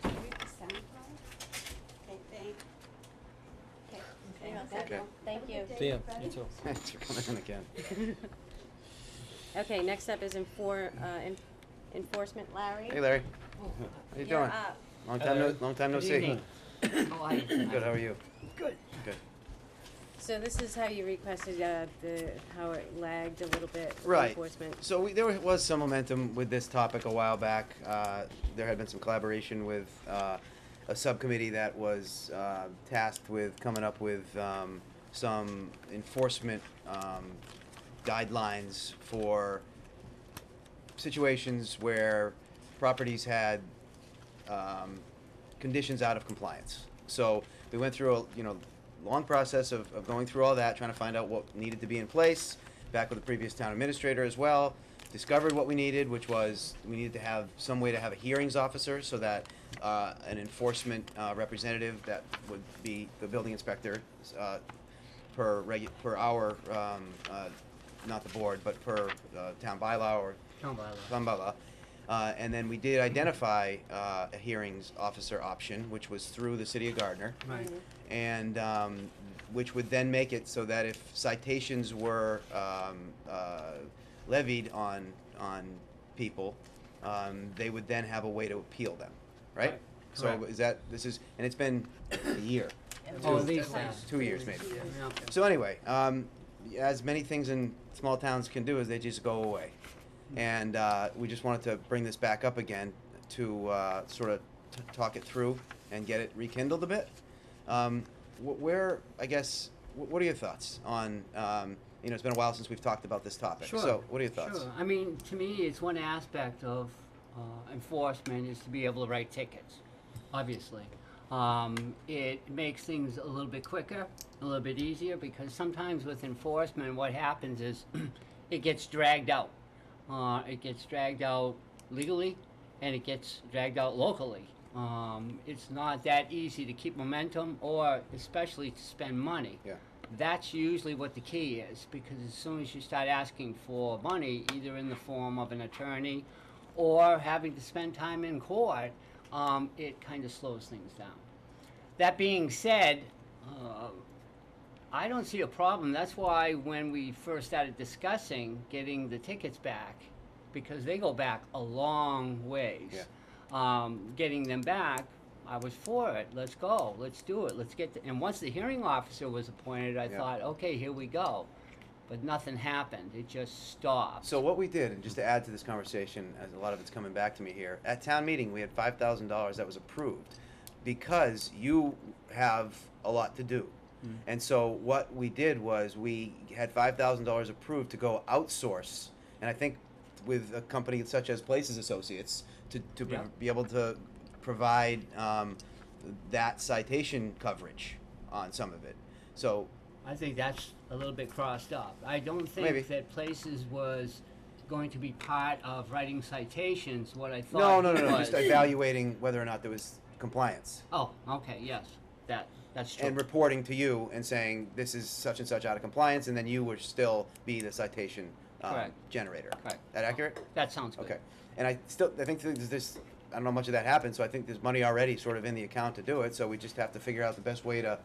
Read the sound card? Okay, thank. Okay. You're all Gotta set. go. Okay. Thank Have a you. good day, See ya. everybody. You too. Thanks for coming in again. Okay, next up is Enforcement, Larry. Hey, Larry. Oh, How you You're doing? up. Long time no Good see. evening. How are you tonight? Good, how are you? Good. Good. So this is how you requested how it lagged a little bit. Right. Enforcement. So there was some momentum with this topic a while back. There had been some collaboration with a subcommittee that was tasked with coming up with some enforcement guidelines for situations where properties had conditions out of compliance. So we went through a long process of going through all that, trying to find out what needed to be in place, back with the previous town administrator as well, discovered what we needed, which was we needed to have some way to have a hearings officer so that an enforcement representative that would be the building inspector per our, not the board, but per town bylaw or Town bylaw. town bylaw. And then we did identify a hearings officer option, which was through the city of Gardner. Right. And which would then make it so that if citations were levied on people, they would then have a way to appeal them, right? Right. So Correct. and it's been a year. Oh, Two- at least that. 2 years maybe. Yeah. So anyway, as many things in small towns can do is they just go away. And we just wanted to bring this back up again to sort of talk it through and get it rekindled a bit. What are your thoughts on, it's been a while since we've talked about this topic. Sure. So what are your thoughts? Sure. I mean, to me, it's one aspect of enforcement is to be able to write tickets, obviously. It makes things a little bit quicker, a little bit easier, because sometimes with enforcement, what happens is it gets dragged out. It gets dragged out legally, and it gets dragged out locally. It's not that easy to keep momentum, or especially to spend money. Yeah. That's usually what the key is, because as soon as you start asking for money, either in the form of an attorney or having to spend time in court, it kind of slows things down. That being said, I don't see a problem. That's why when we first started discussing getting the tickets back, because they go back a long ways, getting them back, I was for it. Let's go. Let's do it. Let's get. And once the hearing officer was appointed, I thought, okay, here we go. But nothing happened. It just stopped. So what we did, and just to add to this conversation, as a lot of it's coming back to me here, at town meeting we had $5,000 that was approved because you have a lot to do. And so what we did was we had $5,000 approved to go outsource, and I think with a company such as Places Associates to be able to provide that citation coverage on some of it. So I think that's a little bit crossed up. I don't think Maybe. that Places was going to be part of writing citations. What I thought no, was, just evaluating whether or not there was compliance. Oh, okay, yes, that's true. And reporting to you and saying this is such and such out of compliance, and then you would still be the citation Correct. generator. Correct. That accurate? That sounds good. Okay. And I think there's this. I don't know how much of that happened, so I think there's money already sort of in the account to do it. So we just have to figure out the best way to.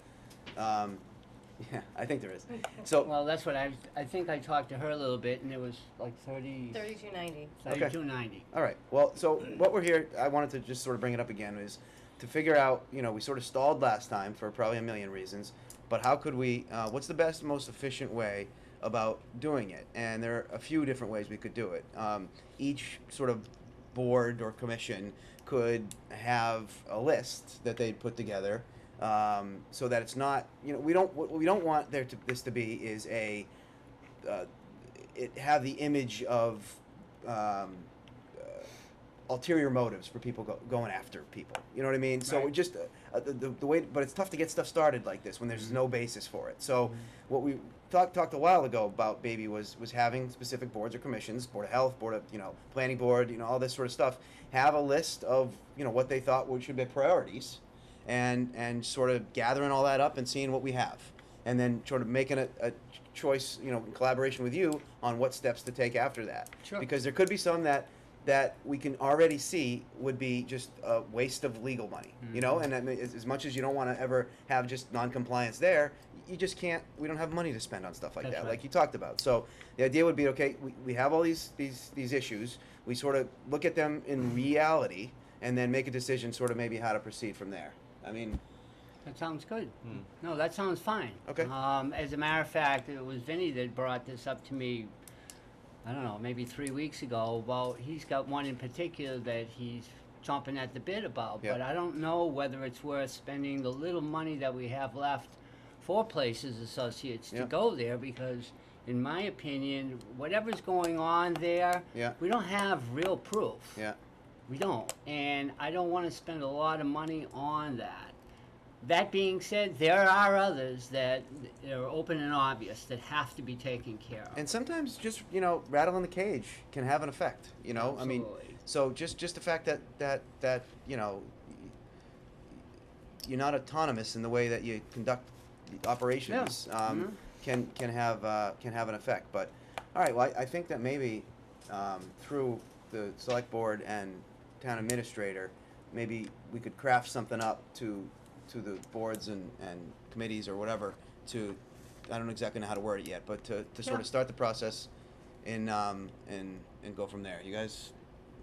Yeah, I think there is. So Well, that's what I think I talked to her a little bit, and it was like 3290. 32.90. all right. Well, so what we're here. I wanted to just sort of bring it up again is to figure out. We sort of stalled last time for probably a million reasons, but how could we? What's the best, most efficient way about doing it? And there are a few different ways we could do it. Each sort of board or commission could have a list that they'd put together, so that it's not, what we don't want this to be is it have the image of ulterior motives for people going after people. You know what I mean? So Right. it just the way, but it's tough to get stuff started like this when there's no basis for it. So what we talked a while ago about Baby was having specific boards or commissions, Board of Health, Board of Planning Board, all this sort of stuff, have a list of what they thought should be priorities, and sort of gathering all that up and seeing what we have, and then sort of making a choice, in collaboration with you on what steps to take after that. Sure. Because there could be some that we can already see would be just a waste of legal money, and as much as you don't want to ever have just non-compliance there, you just can't, we don't have money to spend on stuff like That's that, right. like you talked about. So the idea would be, okay, we have all these issues, we sort of look at them in reality, and then make a decision sort of maybe how to proceed from there. I mean, That sounds good. No, that sounds fine. Okay. As a matter of fact, it was Vinny that brought this up to me, I don't know, maybe 3 weeks ago. Well, he's got one in particular that he's chomping at the bit about, Yep. but I don't know whether it's worth spending the little money that we have left for Places Associates to Yep. go there, because in my opinion, whatever's going on there, Yeah. we don't have real proof. yeah, We don't, and I don't want to spend a lot of money on that. That being said, there are others that are open and obvious that have to be taken care of. and sometimes just, rattling the cage can have an effect, I mean, Absolutely. so just the fact that you're not autonomous in the way that you conduct the operations, Mhm. can have an effect. But all right, well, I think that maybe through the select board and town administrator, maybe we could craft something up to the boards and committees or whatever to, I don't exactly know how to word it yet, but to sort Yeah. of start the process and go from there. You guys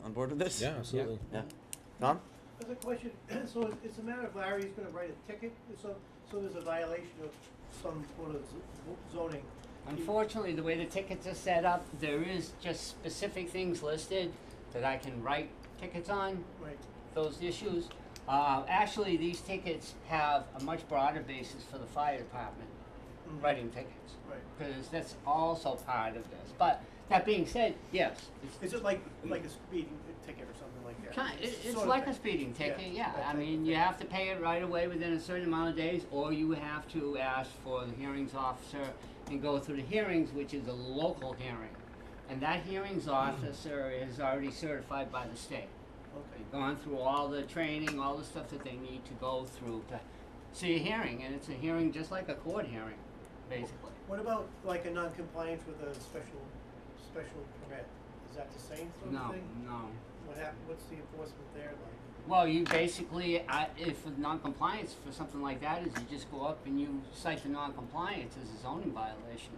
on board with this? Yeah, absolutely. Yeah. Tom? There's a question, so it's a matter of Larry's gonna write a ticket, so there's a violation of some sort of zoning. Unfortunately, the way the tickets are set up, there is just specific things listed that I can write tickets on, Right. those issues. Actually, these tickets have a much broader basis for the fire department, Mhm. writing tickets, Right. because that's also part of this. But that being said, yes, Is it like a speeding ticket or something like that? It's Sort of like a thing. speeding ticket, yeah. that I type mean, of you thing. have to pay it right away within a certain amount of days, or you have to ask for the hearings officer and go through the hearings, which is a local hearing. And that hearings officer is already certified by the state. Okay. They've gone through all the training, all the stuff that they need to go through to see a hearing, and it's a hearing just like a court hearing, basically. What about like a non-compliance with a special permit? Is that the same sort of No, thing? no. What's the enforcement there like? Well, you basically, if non-compliance for something like that is, you just go up and you cite the non-compliance as a zoning violation.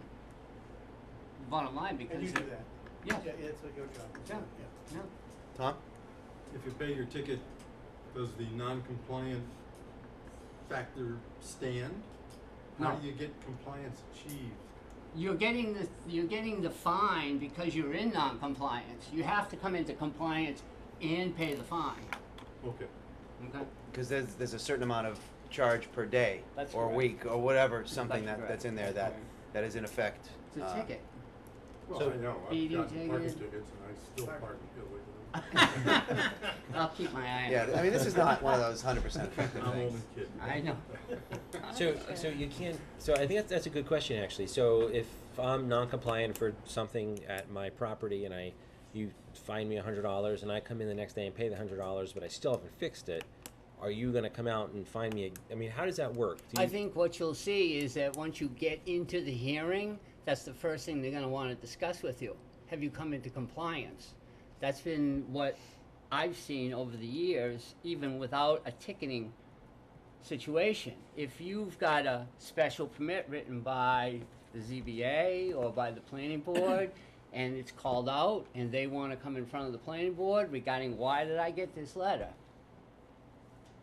Bottom line, because And you do that? Yeah. Yeah, it's like your job. Yeah. Yeah. Tom? If you pay your ticket, does the non-compliant factor stand? How No. do you get compliance achieved? You're getting the fine because you're in non-compliance. You have to come into compliance and pay the fine. Okay. Okay. Because there's a certain amount of charge per day That's or correct. week or whatever, something That's that's in there correct. that, That's that is in effect. It's a ticket. Well, So- I know, I've Speeding gotten parking ticket. tickets and I still park illegally. I'll keep my eye on it. Yeah, I mean, this is not one of those 100% effective I'm things. only kidding. I know. So you can't. So I think that's a good question actually. So if I'm non-compliant for something at my property and you fine me $100 and I come in the next day and pay the $100, but I still haven't fixed it, are you going to come out and fine me? I mean, how does that work? Do I you, think what you'll see is that once you get into the hearing, that's the first thing they're gonna wanna discuss with you. Have you come into compliance? That's been what I've seen over the years, even without a ticketing situation. If you've got a special permit written by the ZBA or by the planning board, and it's called out, and they wanna come in front of the planning board regarding why did I get this letter?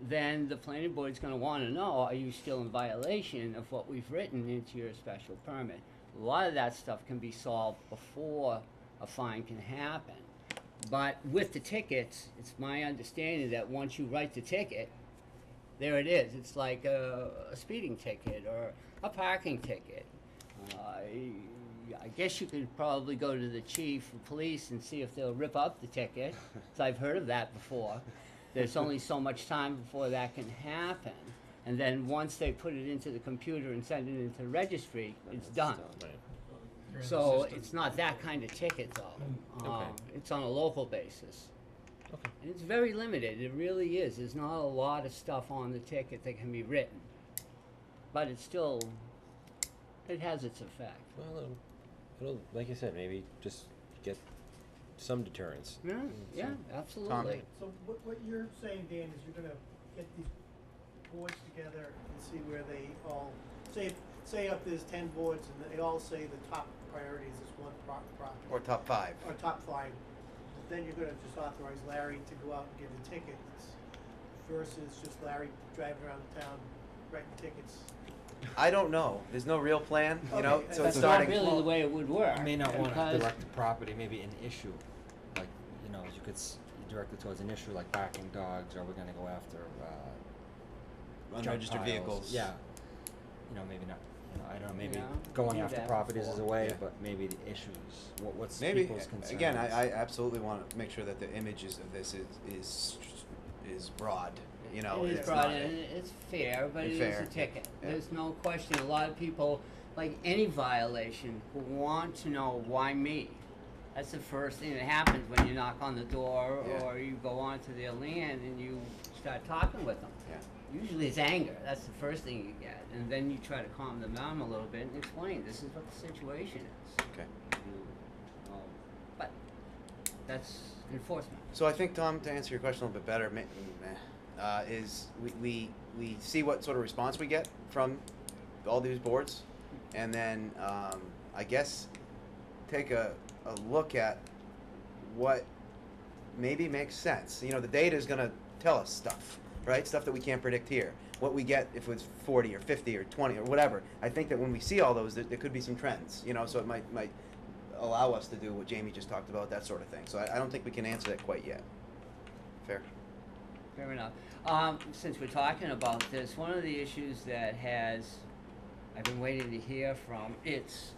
Then the planning board's gonna wanna know, are you still in violation of what we've written into your special permit? A lot of that stuff can be solved before a fine can happen. But with the tickets, it's my understanding that once you write the ticket, there it is. It's like a speeding ticket or a parking ticket. I guess you could probably go to the chief of police and see if they'll rip up the ticket, 'cause I've heard of that before. There's only so much time before that can happen. And then once they put it into the computer and send it into the registry, it's done. Right. So it's not that kind of ticket though. Okay. It's on a local basis. Okay. And it's very limited, it really is. There's not a lot of stuff on the ticket that can be written. But it's still, it has its effect. Well, it'll, like I said, maybe just get some deterrence. Yeah, yeah, absolutely. So what you're saying, Dan, is you're gonna get these boards together and see where they all, say say if there's 10 boards and they all say the top priority is this one property. Or top 5. Or top 5, then you're gonna just authorize Larry to go out and give the tickets versus just Larry driving around town writing tickets. I don't know. There's no real plan, you know, Okay, so That's it's not starting. really the way it would work. You may not want to because- direct the property, maybe an issue, like, you know, you could direct it towards an issue like barking dogs, or we're gonna go after, junk Unregistered piles. vehicles. Yeah, you know, maybe not, you know, I don't know, maybe Yeah, going do after that properties is a before. way, Yeah. but maybe the issues, what's Maybe, people's concerns. again, I absolutely want to make sure that the images of this is broad, you know. It is it's brought not- in, it's fair, but It's it is fair. a ticket. Yeah. There's no question. A lot of people, like any violation, want to know why me. That's the first thing that happens when you knock on the door Yeah. or you go onto their land and you start talking with them. Yeah. Usually it's anger. That's the first thing you get. And then you try to calm them down a little bit and explain this is what the situation is. Okay. But that's enforcement. So I think, Tom, to answer your question a little bit better, is we see what sort of response we get from all these boards, and then I guess take a look at what maybe makes sense. You know, the data is going to tell us stuff, right? Stuff that we can't predict here. What we get if it's 40 or 50 or 20 or whatever. I think that when we see all those, there could be some trends, you know, so it might allow us to do what Jamie just talked about, that sort of thing. So I don't think we can answer that quite yet. Fair? Fair enough. Since we're talking about this, one of the issues that I've been waiting to hear from, it's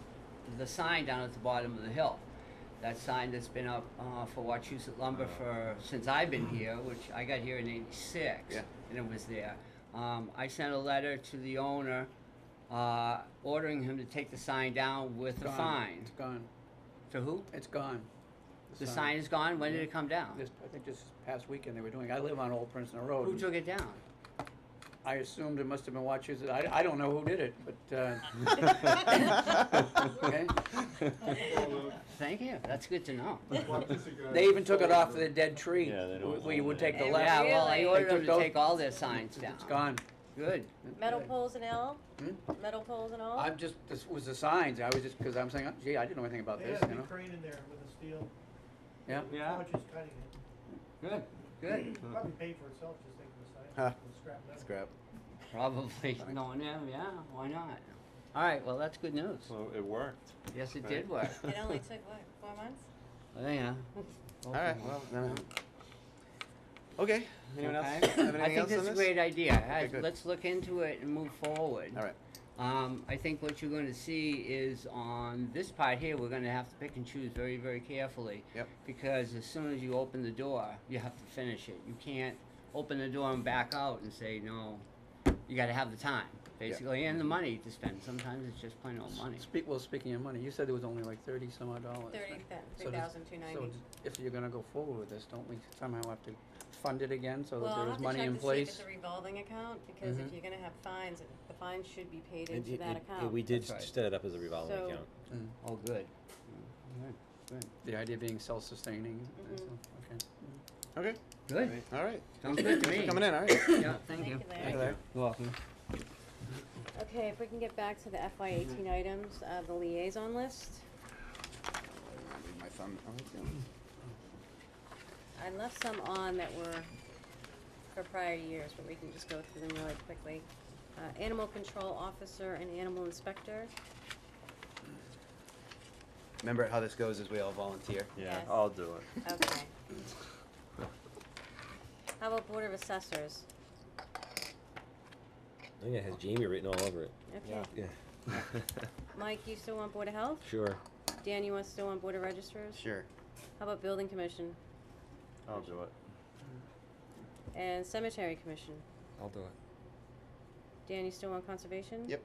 the sign down at the bottom of the hill. That sign that's been up for Wachusett Lumber since I've been here, which I got here in '86, Yeah. and it was there. I sent a letter to the owner ordering him to take the sign down with a fine. It's gone. To who? It's gone. The sign is gone? When did it come down? I think this past weekend they were doing. I live on Old Princeton Road. Who took it down? I assumed it must have been Wachusett. I don't know who did it, but okay. Thank you. That's good to know. They even took it off the dead tree. Yeah, they don't where you would take the Hey, left. Yeah, well, I Really? ordered They them took to those- take all their signs down. It's gone. Good. Metal poles and all? Hmm? Metal poles and all? This was the signs. I was just, because I'm saying, gee, I didn't know anything about They this, had a you know? big crane in there with a steel. Yeah. Yeah. Forge is cutting it. Good. Good. Probably paid for itself just taking the sign Huh. off and scrap metal. Scrap. Probably. No, yeah, why not? All right, well, that's good news. Well, it worked. Yes, it Right. did work. It only took, what, 4 months? Well, yeah. All right, well, then. Okay. Anyone else Okay. have anything I think else on that's a this? great idea. Okay, good. Let's look into it and move forward. All right. I think what you're going to see is on this part here, we're going to have to pick and choose very, very carefully. Yep. Because as soon as you open the door, you have to finish it. You can't open the door and back out and say, no, you got to have the time, basically, and the money to spend. Sometimes it's just plain old money. Speaking of money, you said there was only like 30 some odd dollars. right? So does- 3,290. So if you're gonna go forward with this, don't we somehow have to fund it again so Well, that I'll there have is to money check in to see if place? it's a revolving account, because if Mhm. you're gonna have fines, the fines should be paid It- into it- that it- account. we did That's right. set it up as a revolving So- account. Mm. Oh, good. Good. Good. The idea being self-sustaining. and so- okay. Okay. Good. All right. Sounds good to Thanks me. for coming in. All right. Yeah, thank you. Larry. Hey, Larry. You're welcome. Okay, if we can get back to the FY18 items, the liaison list. Read my thumb. Oh, it's down. I left some on that were for prior years, but we can just go through them really quickly. Animal control officer and animal inspector. Remember how this goes is we all volunteer. Yeah, Yes. I'll do it. Okay. How about board of assessors? I think it has Jamie written all over it. Okay. Yeah. Mike, you still want board of health? Sure. Dan, you want still want board of registrars? Sure. How about building commission I'll do it. and cemetery commission? I'll do it. Dan, you still want conservation? Yep.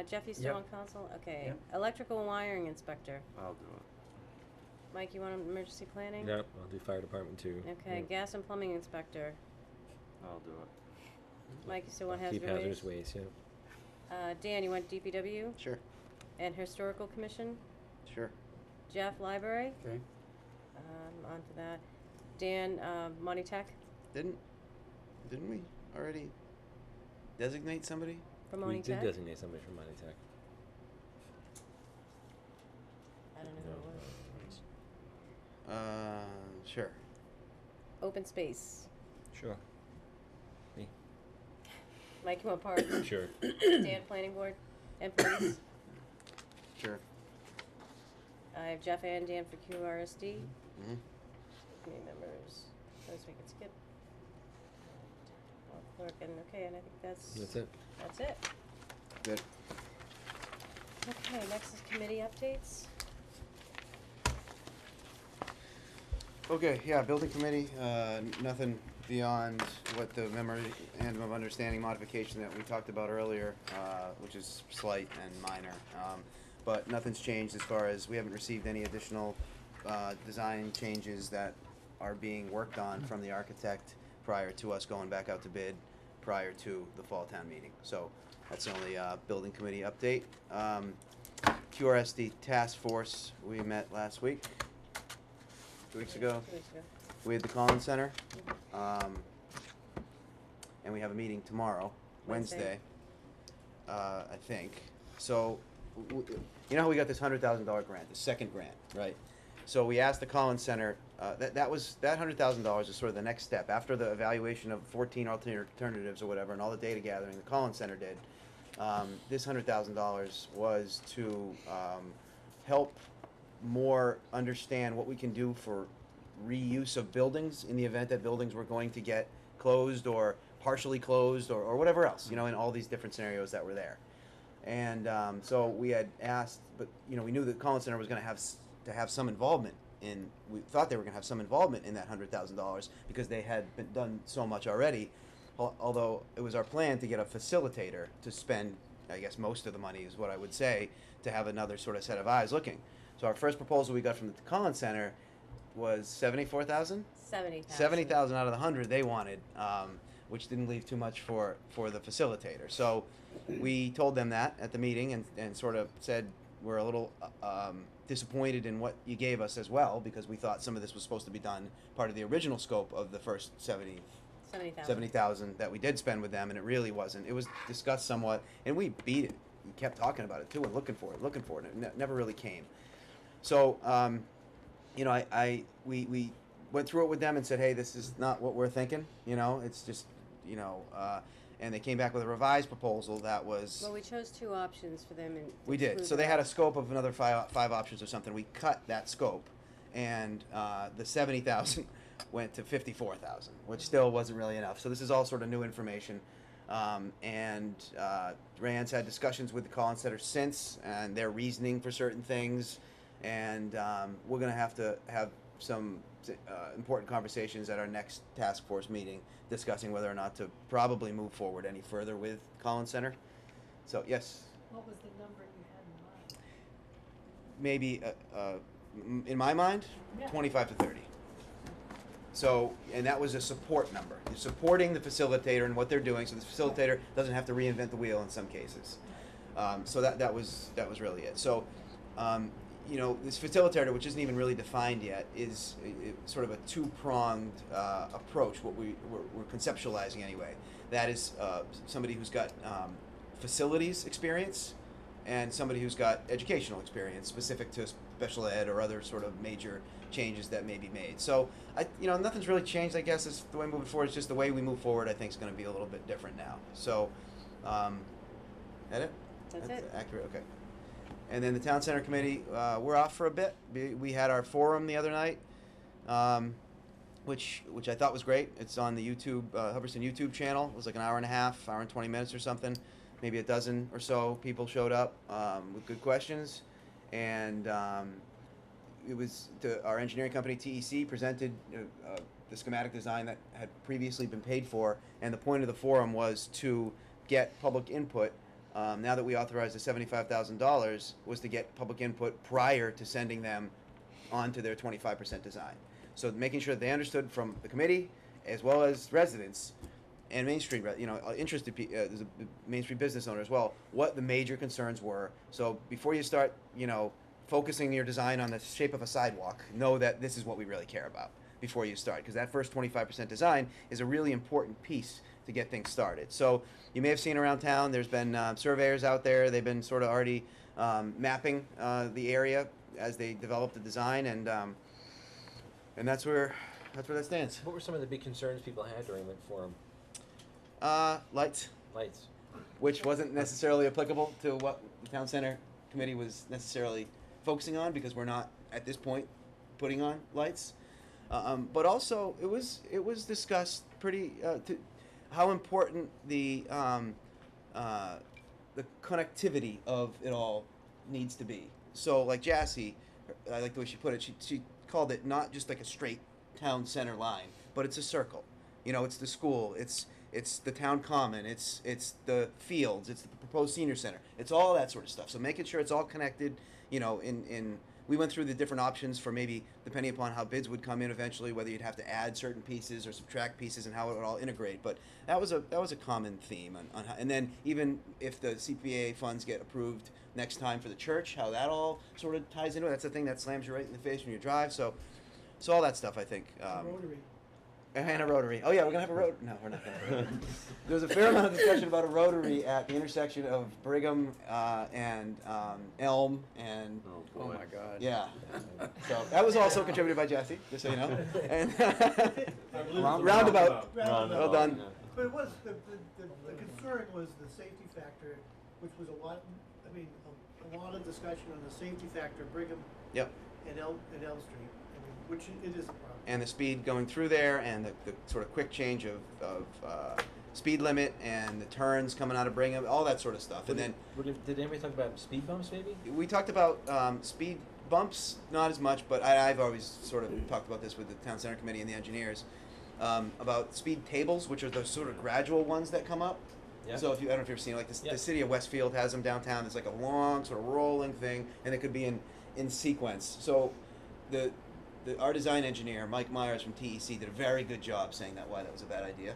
Jeff, you still Yep. want council? Okay. Yep. Electrical and wiring inspector. I'll do it. Mike, you want emergency planning? Yep, I'll do fire department too. Okay. Yep. Gas and plumbing inspector. I'll do it. Mike, you still want Keep hazardous hazardous waste? waste, yeah. Dan, you want DPW Sure. and historical commission? Sure. Jeff, library. Okay. On to that. Dan, Monty Tech. Didn't we already designate somebody? from We Moning did Tech? designate somebody from Monty Tech. I don't know who it was. Sure. Open space. Sure. Me. Mike, you want part? Sure. Dan, planning board, and police. Sure. I have Jeff and Dan for QRSD. Mm-hmm. Committee members, those we can skip. Clerk, and okay, and I think That's it. That's it. Good. Okay, next is committee updates. Okay, yeah, building committee, nothing beyond what the memorandum of understanding modification that we talked about earlier, which is slight and minor. But nothing's changed as far as we haven't received any additional design changes that are being worked on from the architect prior to us going back out to bid prior to the fall town meeting. So that's the only building committee update. QRSD task force, we met last week. 2 weeks ago. 2 weeks ago. We had the Collins Center, and we have a meeting tomorrow, Wednesday, I think. So, you know how we got this $100,000 grant, the second grant, right? So we asked the Collins Center. That $100,000 is sort of the next step after the evaluation of 14 alternatives or whatever, and all the data gathering the Collins Center did. This $100,000 was to help more understand what we can do for reuse of buildings in the event that buildings were going to get closed or partially closed or whatever else, you know, in all these different scenarios that were there. And so we had asked, but you know, we knew that Collins Center was going to have some involvement in. We thought they were going to have some involvement in that $100,000 because they had done so much already. Although it was our plan to get a facilitator to spend, I guess, most of the money is what I would say, to have another sort of set of eyes looking. So our first proposal we got from the Collins Center was $74,000. 70,000. 70,000 out of the 100 they wanted, which didn't leave too much for the facilitator. So we told them that at the meeting and sort of said we're a little disappointed in what you gave us as well, because we thought some of this was supposed to be done part of the original scope of the first 70,000 that we did spend with them, and it really wasn't. It was discussed somewhat, and we beat it. We kept talking about it too and looking for it, and it never really came. So, you know, we went through it with them and said, hey, this is not what we're thinking. You know, it's just, you know, and they came back with a revised proposal that was. Well, we chose 2 options for them, and We did. So they had a scope of another five options or something. We cut that scope, and the 70,000 went to 54,000, which still wasn't really enough. So this is all sort of new information. And Rand's had discussions with the Collins Center since, and their reasoning for certain things. And we're going to have some important conversations at our next task force meeting discussing whether or not to probably move forward any further with Collins Center. So, yes? What was the number you had in mind? Maybe, in my mind, Yeah. 25 to 30. So, and that was a support number. You're supporting the facilitator and what they're doing, so the facilitator doesn't have to reinvent the wheel in some cases. So that was really it. So, you know, this facilitator, which isn't even really defined yet, is sort of a 2-pronged approach. What we're conceptualizing anyway. That is somebody who's got facilities experience and somebody who's got educational experience specific to special ed or other sort of major changes that may be made. So, you know, nothing's really changed, I guess. It's the way moving forward. It's just the way we move forward, I think, is going to be a little bit different now. So, that it? That's it. Accurate, okay. And then the Town Center Committee, we're off for a bit. We had our forum the other night, which I thought was great. It's on the YouTube, Hubbardston YouTube channel. It was like an hour and a half, hour and 20 minutes or something. Maybe a dozen or so people showed up with good questions. And it was our engineering company, TEC, presented the schematic design that had previously been paid for. And the point of the forum was to get public input. Now that we authorized the $75,000, was to get public input prior to sending them onto their 25% design. So making sure that they understood from the committee, as well as residents and Main Street, you know, interested there's a Main Street business owner as well, what the major concerns were. So before you start, you know, focusing your design on the shape of a sidewalk, know that this is what we really care about before you start, because that first 25% design is a really important piece to get things started. So you may have seen around town, there's been surveyors out there. They've been sort of already mapping the area as they develop the design, and that's where that stands. What were some of the big concerns people had during the forum? Lights, Lights. which wasn't necessarily applicable to what the town center committee was necessarily focusing on, because we're not at this point putting on lights. But also it was discussed pretty how important the connectivity of it all needs to be. So like Jassy, I like the way she put it. She called it not just like a straight town center line, but it's a circle. You know, it's the school, it's the town common, it's the fields, it's the proposed senior center, it's all that sort of stuff. So making sure it's all connected, you know, we went through the different options for maybe, depending upon how bids would come in eventually, whether you'd have to add certain pieces or subtract pieces and how it would all integrate. But that was a common theme on how, and then even if the CPA funds get approved next time for the church, how that all sort of ties into it. That's the thing that slams you right in the face when you drive. So all that stuff, I think. Rotary. And a rotary. Oh yeah, we're gonna have a rotary. No, we're not gonna have a rotary. There's a fair amount of discussion about a rotary at the intersection of Brigham and Elm and. Oh my God. Yeah. So that was also contributed by Jesse, just so you know. And roundabout. Well done. Yeah. But it was, the concern was the safety factor, which was a lot, I mean, a lot of discussion on the safety factor, Brigham. Yep. And Elm Street, I mean, which it is a problem. And the speed going through there, and the sort of quick change of speed limit, and the turns coming out of Brigham, all that sort of stuff. And then Did anybody talk about speed bumps, maybe? we talked about speed bumps, not as much, but I've always sort of talked about this with the town center committee and the engineers, about speed tables, which are those sort of gradual ones that come up. Yeah. So if you, I don't know if you've seen, like the city of Westfield has them downtown. It's like a long sort of rolling thing, and it could be in sequence. So our design engineer, Mike Myers from TEC, did a very good job saying why that was a bad idea.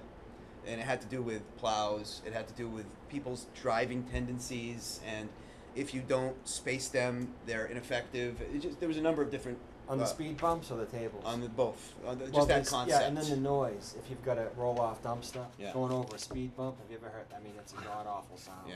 And it had to do with plows, it had to do with people's driving tendencies, and if you don't space them, they're ineffective. There was a number of different... On the speed bumps or the tables? On both. Just Well, that there's- concept. Yeah, and then the noise. If you've got a roll-off dumpster Yeah. going over a speed bump, have you ever heard? I mean, it's a god-awful sound. Yeah.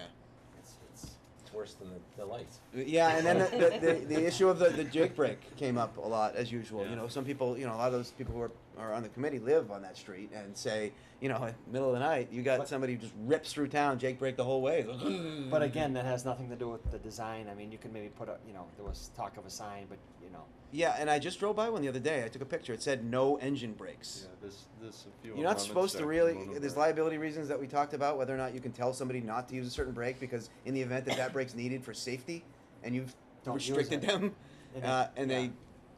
It's worse than the lights. Yeah, and then the issue of the jake brake came up a lot, as usual. Yeah. You know, some people, you know, a lot of those people who are on the committee live on that street and say, you know, in the middle of the night, you got somebody who just rips through town, jake brake the whole way. But again, that has nothing to do with the design. I mean, you can maybe put a, you know, there was talk of a sign, but, you know. Yeah, and I just drove by one the other day. I took a picture. It said no engine brakes. Yeah, there's a few. You're not supposed to really, there's liability reasons that we talked about, whether or not you can tell somebody not to use a certain brake, because in the event that brake's needed for safety, and you've Don't use restricted it. them, and they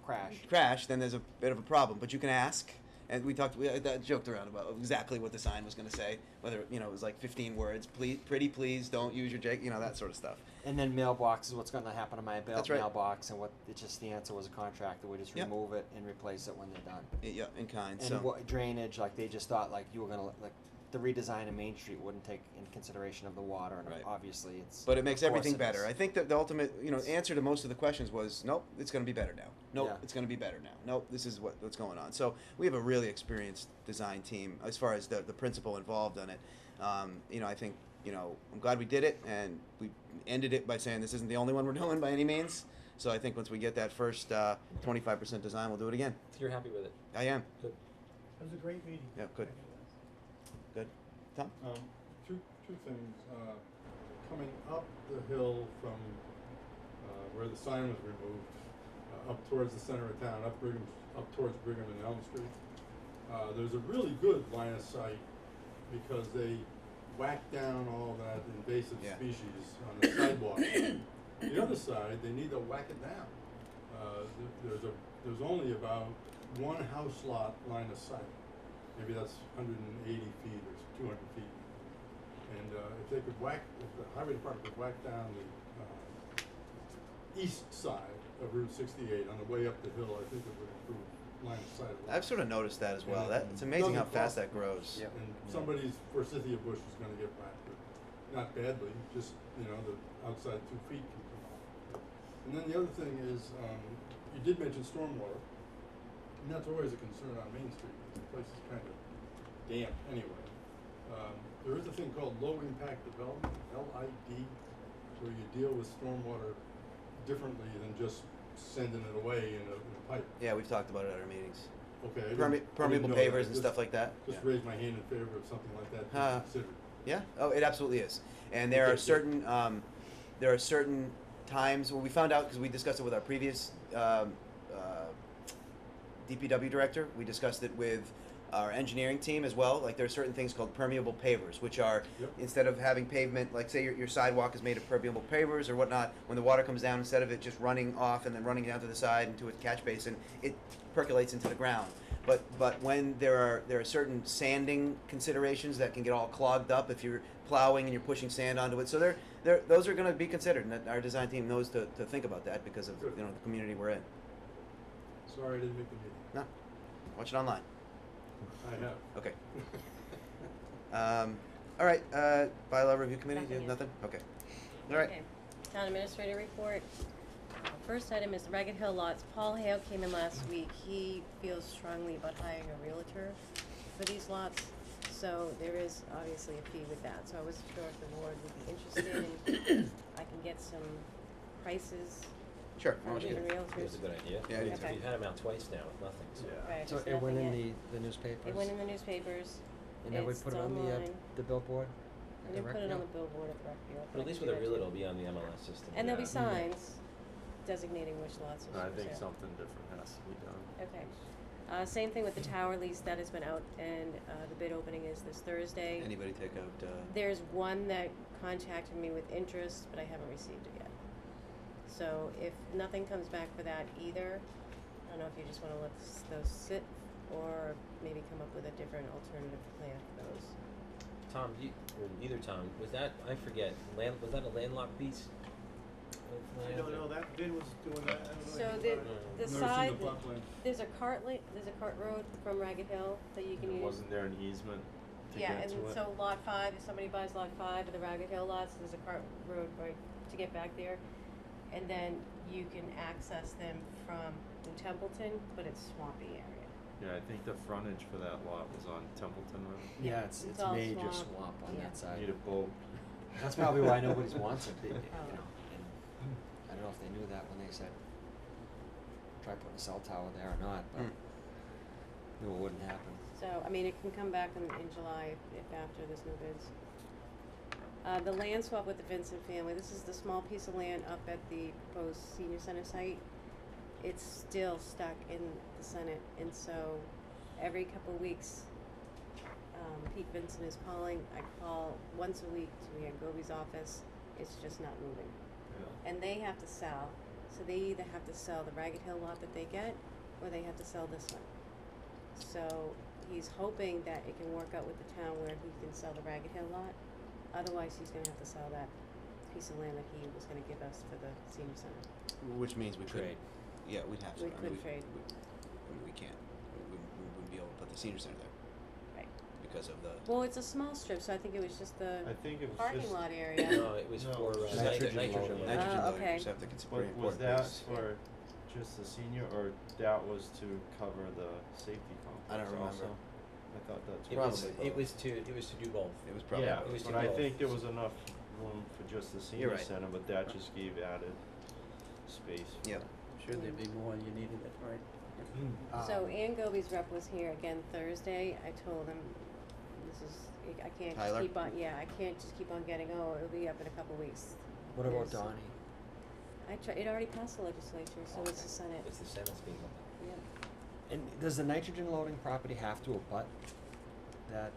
crash, then there's a bit of a problem. But you can ask, and we joked around about exactly what the sign was going to say, whether, you know, it was like 15 words, please don't use your jake, you know, that sort of stuff. And then mailboxes, what's going to happen to my That's right. mailbox, and the answer was a contractor would just remove it and replace it when they're done. Yeah, in kind. And drainage, like they just thought like you were going to, like the redesign of Main Street wouldn't take in consideration of the water, and obviously it's. But it makes of course everything it better. is. I think that the ultimate, you know, answer to most of the questions was, nope, it's going to be better now. Nope, Yeah. it's going to be better now. Nope, this is what's going on. So we have a really experienced design team as far as the principal involved on it. You know, I think, you know, I'm glad we did it, and we ended it by saying this isn't the only one we're doing by any means. So I think once we get that first 25% design, we'll do it again. So you're happy with it? I am. Good. It was a great meeting. Yeah, good. Good. Tom? Two things. Coming up the hill from where the sign was removed, up towards the center of town, up towards Brigham and Elm Street, there's a really good line of sight because they whacked down all that invasive species on the sidewalk. The other side, they need to whack it down. There's only about one house lot line of sight. Maybe that's 180 feet or 200 feet. And if the highway department could whack down the east side of Route 68 on the way up the hill, I think it would improve line of sight. I've sort of noticed that as well. It's amazing how fast that grows. Yep. And somebody's forsythia bush is going to get whacked, but not badly. Just, you know, the outside 2 feet can come off. And then the other thing is, you did mention stormwater, and that's always a concern on Main Street. The place is kind of damp anyway. There is a thing called low impact development, LID, where you deal with stormwater differently than just sending it away in a pipe. Yeah, we've talked about it at our meetings. Okay. I didn't Permeable know that. pavers and stuff like that. Just Yeah. raise my hand in favor of something like that to Uh, be considered. Yeah. Oh, it absolutely is. And there Okay, are good. certain times where we found out because we discussed it with our previous DPW director. We discussed it with our engineering team as well. Like there are certain things called permeable pavers, which are Yep. instead of having pavement, like say your sidewalk is made of permeable pavers or whatnot. When the water comes down, instead of it just running off and then running down to the side into a catch basin, it percolates into the ground. But when there are certain sanding considerations that can get all clogged up if you're plowing and you're pushing sand onto it. So those are going to be considered, and our design team knows to think about that because of Good. the community we're in. Sorry I didn't make the meeting. No, watch it online. I have. Okay. All right. Bylaw review committee. Nothing yet. Nothing. Okay. All right. Okay. Town administrator report. First item is the Ragged Hill lots. Paul Hale came in last week. He feels strongly about hiring a realtor for these lots. So there is obviously a fee with that. So I wasn't sure if the board would be interested in, I can get some prices Sure. from Why don't you- even realtors. That's a good idea. Yeah, I do too. Okay. You've had them out twice now with nothing, so. Yeah. Right, So there's it went nothing in yet. the newspapers? It went in the newspapers. And then we It's put it on online. the billboard? We didn't put it on the billboard at the rec field. But at least with a realtor, it'll be on the MLS system. And there'll be Yeah. signs designating which lots are I for think sale. something different has to be done. Okay. Same thing with the tower lease, that has been out, and the bid opening is this Thursday. Anybody take out? There's one that contacted me with interest, but I haven't received it yet. So if nothing comes back for that either, I don't know if you just wanna let those sit, or maybe come up with a different alternative plan for those. Tom, or either Tom, was that, I forget, was that a landlocked piece? I don't know, that bid was doing that, I don't know. So anything the about it. side, Never seen the plot plan. there's a cart road from Ragged Hill that you can use. Wasn't there an easement to Yeah, get and to it? so lot 5, if somebody buys lot 5 of the Ragged Hill lots, there's a cart road right to get back there. And then you can access them from New Templeton, but it's swampy area. Yeah, I think the frontage for that lot was on Templeton Road. Yeah, it's It's all major swamp. swamp on Yeah. that side. Need a boat. That's probably why nobody's wants it, you know, Oh. and I don't know if they knew that when they said, try putting a cell tower there or not, but knew it wouldn't happen. So, I mean, it can come back in July if after there's no bids. The land swap with the Vincent family, this is the small piece of land up at the proposed senior center site. It's still stuck in the Senate, and so every couple of weeks, Pete Vincent is calling. I call once a week to Goby's office. It's just not moving. And they have to sell, so they either have to sell the Ragged Hill lot that they get, or they have to sell this one. So he's hoping that it can work out with the town where he can sell the Ragged Hill lot. Otherwise, he's gonna have to sell that piece of land that he was gonna give us for the senior center. Which means we could. Trade. Yeah, we'd have to. We I mean, could trade. We can't. We wouldn't be able to put the senior center there Right. because of the. Well, it's a small strip, so I think it was just the I think it was parking just. lot area. No, it was No. for Nitrogen nitrogen loading. loading. Nitrogen loading okay. for septic. It's a But very was important that piece. for just the senior, or that was to cover the safety complex I don't remember. also? I thought that's It what was, Probably it was to do both. It was probably. Yeah, it was but to I both. think there was enough room for just the senior right. center, but that just gave added space. for Yep. it. Should there be more, you needed it, right? So Ann Goby's rep was here again Thursday. I told him, I can't just Tyler? keep on, I can't just keep on getting, it'll be up in a couple weeks. What about Yes. Donnie? It already passed the legislature, so it's Okay. the Senate. It's the Senate's being held. Yeah. And does the nitrogen loading property have to abut that,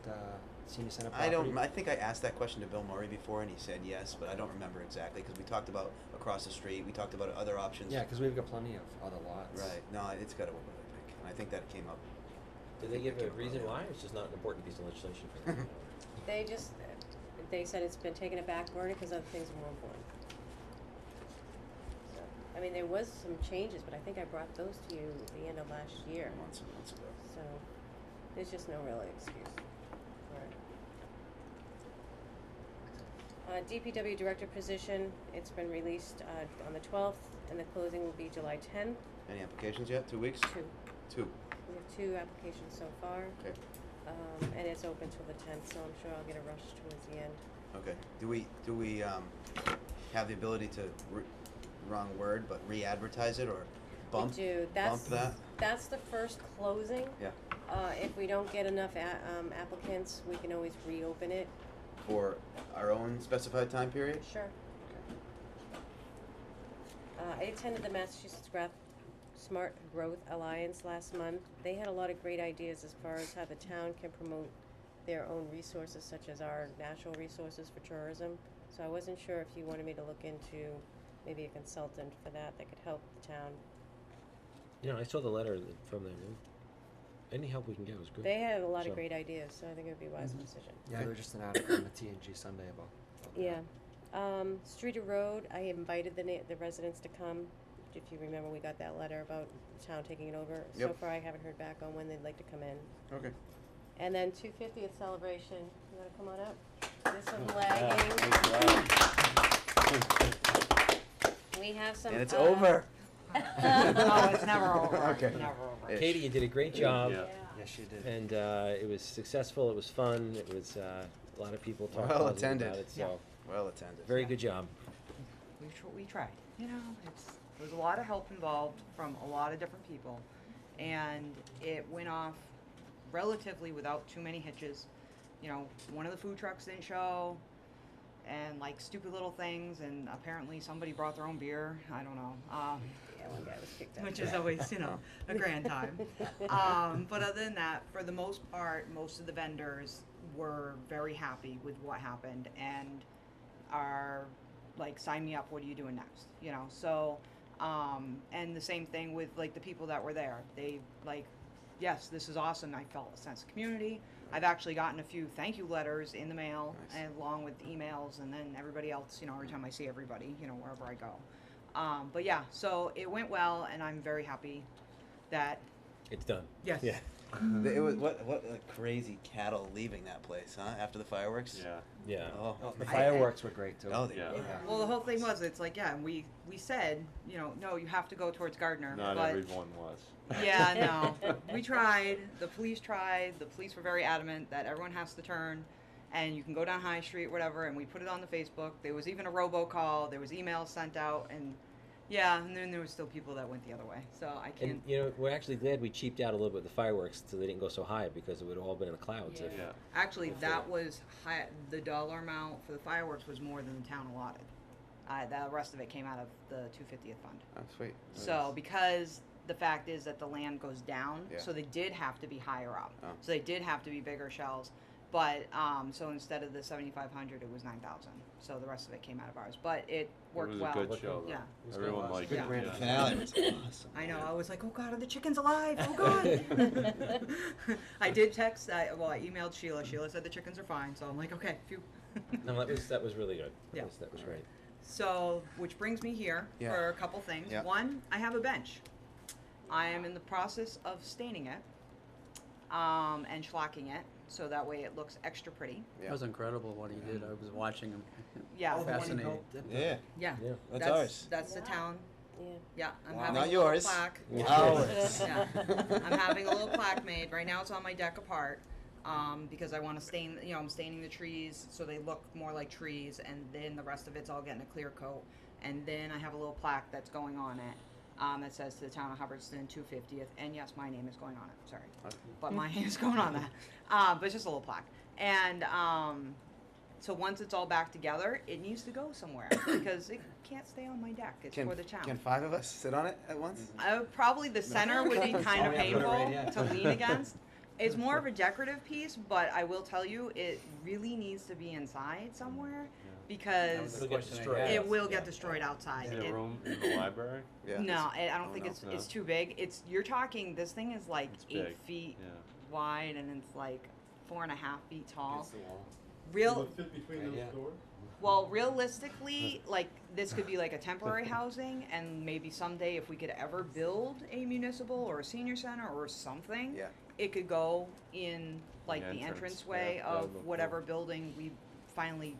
senior center I property? don't. I think I asked that question to Bill Murray before, and he said yes, but I don't remember exactly because we talked about across the street. We talked about other options. Yeah, 'cause we've got plenty of other lots. Right. No, it's got to open. I think, and I think that came up. Did they give a reason why, or it's just not an important piece of legislation for them? They said it's been taken a back burner because other things are more important. So, I mean, there was some changes, but I think I brought those to you at the end of last year. Months ago. So, there's just no real excuse for it. DPW director position, it's been released, on the 12th, and the closing will be July 10th. Any applications yet? 2 weeks. 2. Two. We have 2 applications so far. Okay. And it's open till the 10th, so I'm sure I'll get a rush towards the end. Okay. Do we have the ability to wrong word, but re-advertise it or bump We do. bump that? That's the first closing. Yeah. If we don't get enough applicants, we can always reopen it. For our own specified time period? Sure. I attended the Massachusetts Smart Growth Alliance last month. They had a lot of great ideas as far as how the town can promote their own resources, such as our natural resources for tourism. So I wasn't sure if you wanted me to look into maybe a consultant for that could help the town. You know, I saw the letter from them. Any help we can get was good. They had a lot So- of great ideas, so I think it would be a wise decision. Yeah, there was just an article on the TNG Sunday about that. Yeah. Streeter Road, I invited the residents to come. If you remember, we got that letter about the town taking it over. So Yep. far, I haven't heard back on when they'd like to come in. Okay. And then 250th celebration. You want to come on up? This Oh, one's lagging. We have some. And it's over. Oh, it's never over. Okay. Never over. Katie, you did a great job. Yeah. Yes, you did. And it was successful. It was fun. It was a lot of people talked Well positive attended. about it. So Well attended. very good job. We tried. You know, there was a lot of help involved from a lot of different people, and it went off relatively without too many hitches. You know, one of the food trucks didn't show, and like stupid little things, and apparently somebody brought their own beer. I don't know. Yeah, one guy was kicked out. Which is always, you know, a grand time. But other than that, for the most part, most of the vendors were very happy with what happened and are like, sign me up, what are you doing next? You know, so, and the same thing with like the people that were there. They like, yes, this is awesome. I felt a sense of community. I've actually gotten a few thank you letters in the mail, Nice. and along with emails, and then everybody else, you know, every time I see everybody, you know, wherever I go. But yeah, so it went well, and I'm very happy that, It's done. yes. Yeah. It was what a crazy cattle leaving that place, huh? After the fireworks. Yeah. Yeah. Oh, The man. fireworks were great too. Oh, they Yeah. were. Well, the whole thing was, it's like, yeah, and we said, you know, no, you have to go towards Gardner. Not but everyone was. yeah, no, we tried. The police tried. The police were very adamant that everyone has to turn, and you can go down High Street, whatever. And we put it on the Facebook. There was even a robocall. There was emails sent out, and yeah, and then there was still people that went the other way. So I can't. And you know, we're actually glad we cheaped out a little bit with the fireworks so they didn't go so high because it would have all been in the clouds. If, Yeah. Actually, that was high. The dollar amount for the fireworks was more than the town allotted. The rest of it came out of the 250th fund. Oh, sweet. So because the fact is that the land goes down, Yeah. so they did have to be higher up. Oh. So they did have to be bigger shells. But so instead of the 7,500, it was 9,000. So the rest of it came out of ours. But it worked It was well. a good show, though. Yeah. Everyone liked Good it. grand Yeah. Finale was awesome. I know. I was like, oh God, are the chickens alive? Oh God. I did text. I emailed Sheila. Sheila said the chickens are fine. So I'm like, okay, phew. No, that was really good. Yeah. That was great. So, which brings me here Yeah. for a couple things. Yeah. One, I have a bench. I am in the process of staining it and schlocking it, so that way it looks extra pretty. Yeah. That was incredible what he did. I was watching him. Yeah. Oh, the one you Fascinating. built, didn't you? Yeah. Yeah. Yeah. That's ours. That's the town. Yeah. Yeah, I'm Wow. having Not a little yours. plaque. Ours. Yeah. I'm having a little plaque made. Right now it's on my deck apart. Because I want to stain, you know, I'm staining the trees so they look more like trees, and then the rest of it's all getting a clear coat. And then I have a little plaque that's going on it that says to the town of Hubbardston 250th, and yes, my name is going on it. Sorry, but my name is going on that. But it's just a little plaque. And so once it's all back together, it needs to go somewhere because it can't stay on my deck. It's for the town. Can 5 of us sit on it at once? Probably the center would be kind of Oh, yeah, put it right painful here. to lean against. It's more of a decorative piece, but I will tell you, it really needs to be inside somewhere because It'll get destroyed. it will get destroyed outside. Is there It- room in the library? Yeah. no, I don't Oh, think no. it's too big. You're talking, this thing is like It's 8 big. feet Yeah. wide and it's like 4.5 feet tall. Against the wall. Real, Will it fit between those Yeah. doors? well, realistically, like this could be like a temporary housing, and maybe someday if we could ever build a municipal or a senior center or something, Yeah. it could go in like The the entrance, entranceway yeah, that would of look whatever building we finally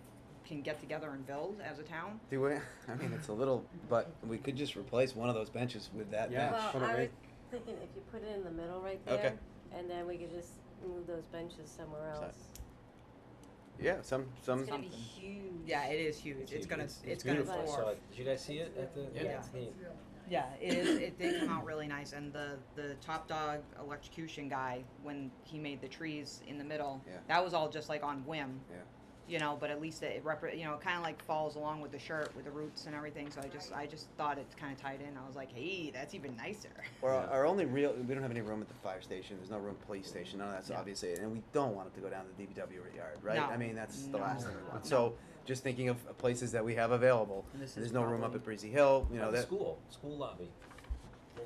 can get together and build as a town. Do we? I mean, it's a little, but we could just replace one of those benches with that Yeah. bench. Well, put it I right- was thinking if you put it in the middle right there, Okay. and then we could just move those benches somewhere So- else. Yeah, some. It's gonna be Something. huge. Yeah, it is huge. It's huge. gonna It's gonna beautiful. I dwarf. saw it. Did you guys see it at the? Yeah. It's neat. Yeah, it is. It did come out really nice, and the top dog electrocution guy, when he made the trees in the middle, Yeah. that was all just like on whim. Yeah. You know, but at least it kind of like falls along with the shirt with the roots and everything. So I just thought it kind of tied in. I was like, hey, that's even nicer. Or our only real, we don't have any room at the fire station. There's no room at the police station. None of that's Yeah. obviously, and we don't want it to go down to the DPW yard, right? No. I mean, that's the No. last thing we want. No. So just thinking of places that we have available. And this is There's no room up probably- at Breezy Hill. You know By the that. school lobby.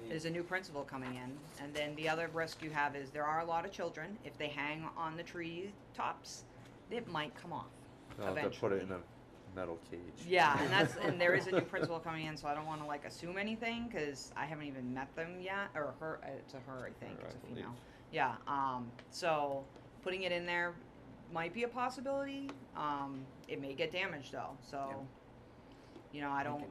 There's a new principal coming in, and then the other risk you have is there are a lot of children. If they hang on the tree tops, it might come off. I'll have to put it in a metal cage. Yeah, and there is a new principal coming in, so I don't want to like assume anything because I haven't even met them yet, or her. It's a her, I think. Her, It's I a believe. female. Yeah. So putting it in there might be a possibility. It may get damaged though, so you know I don't.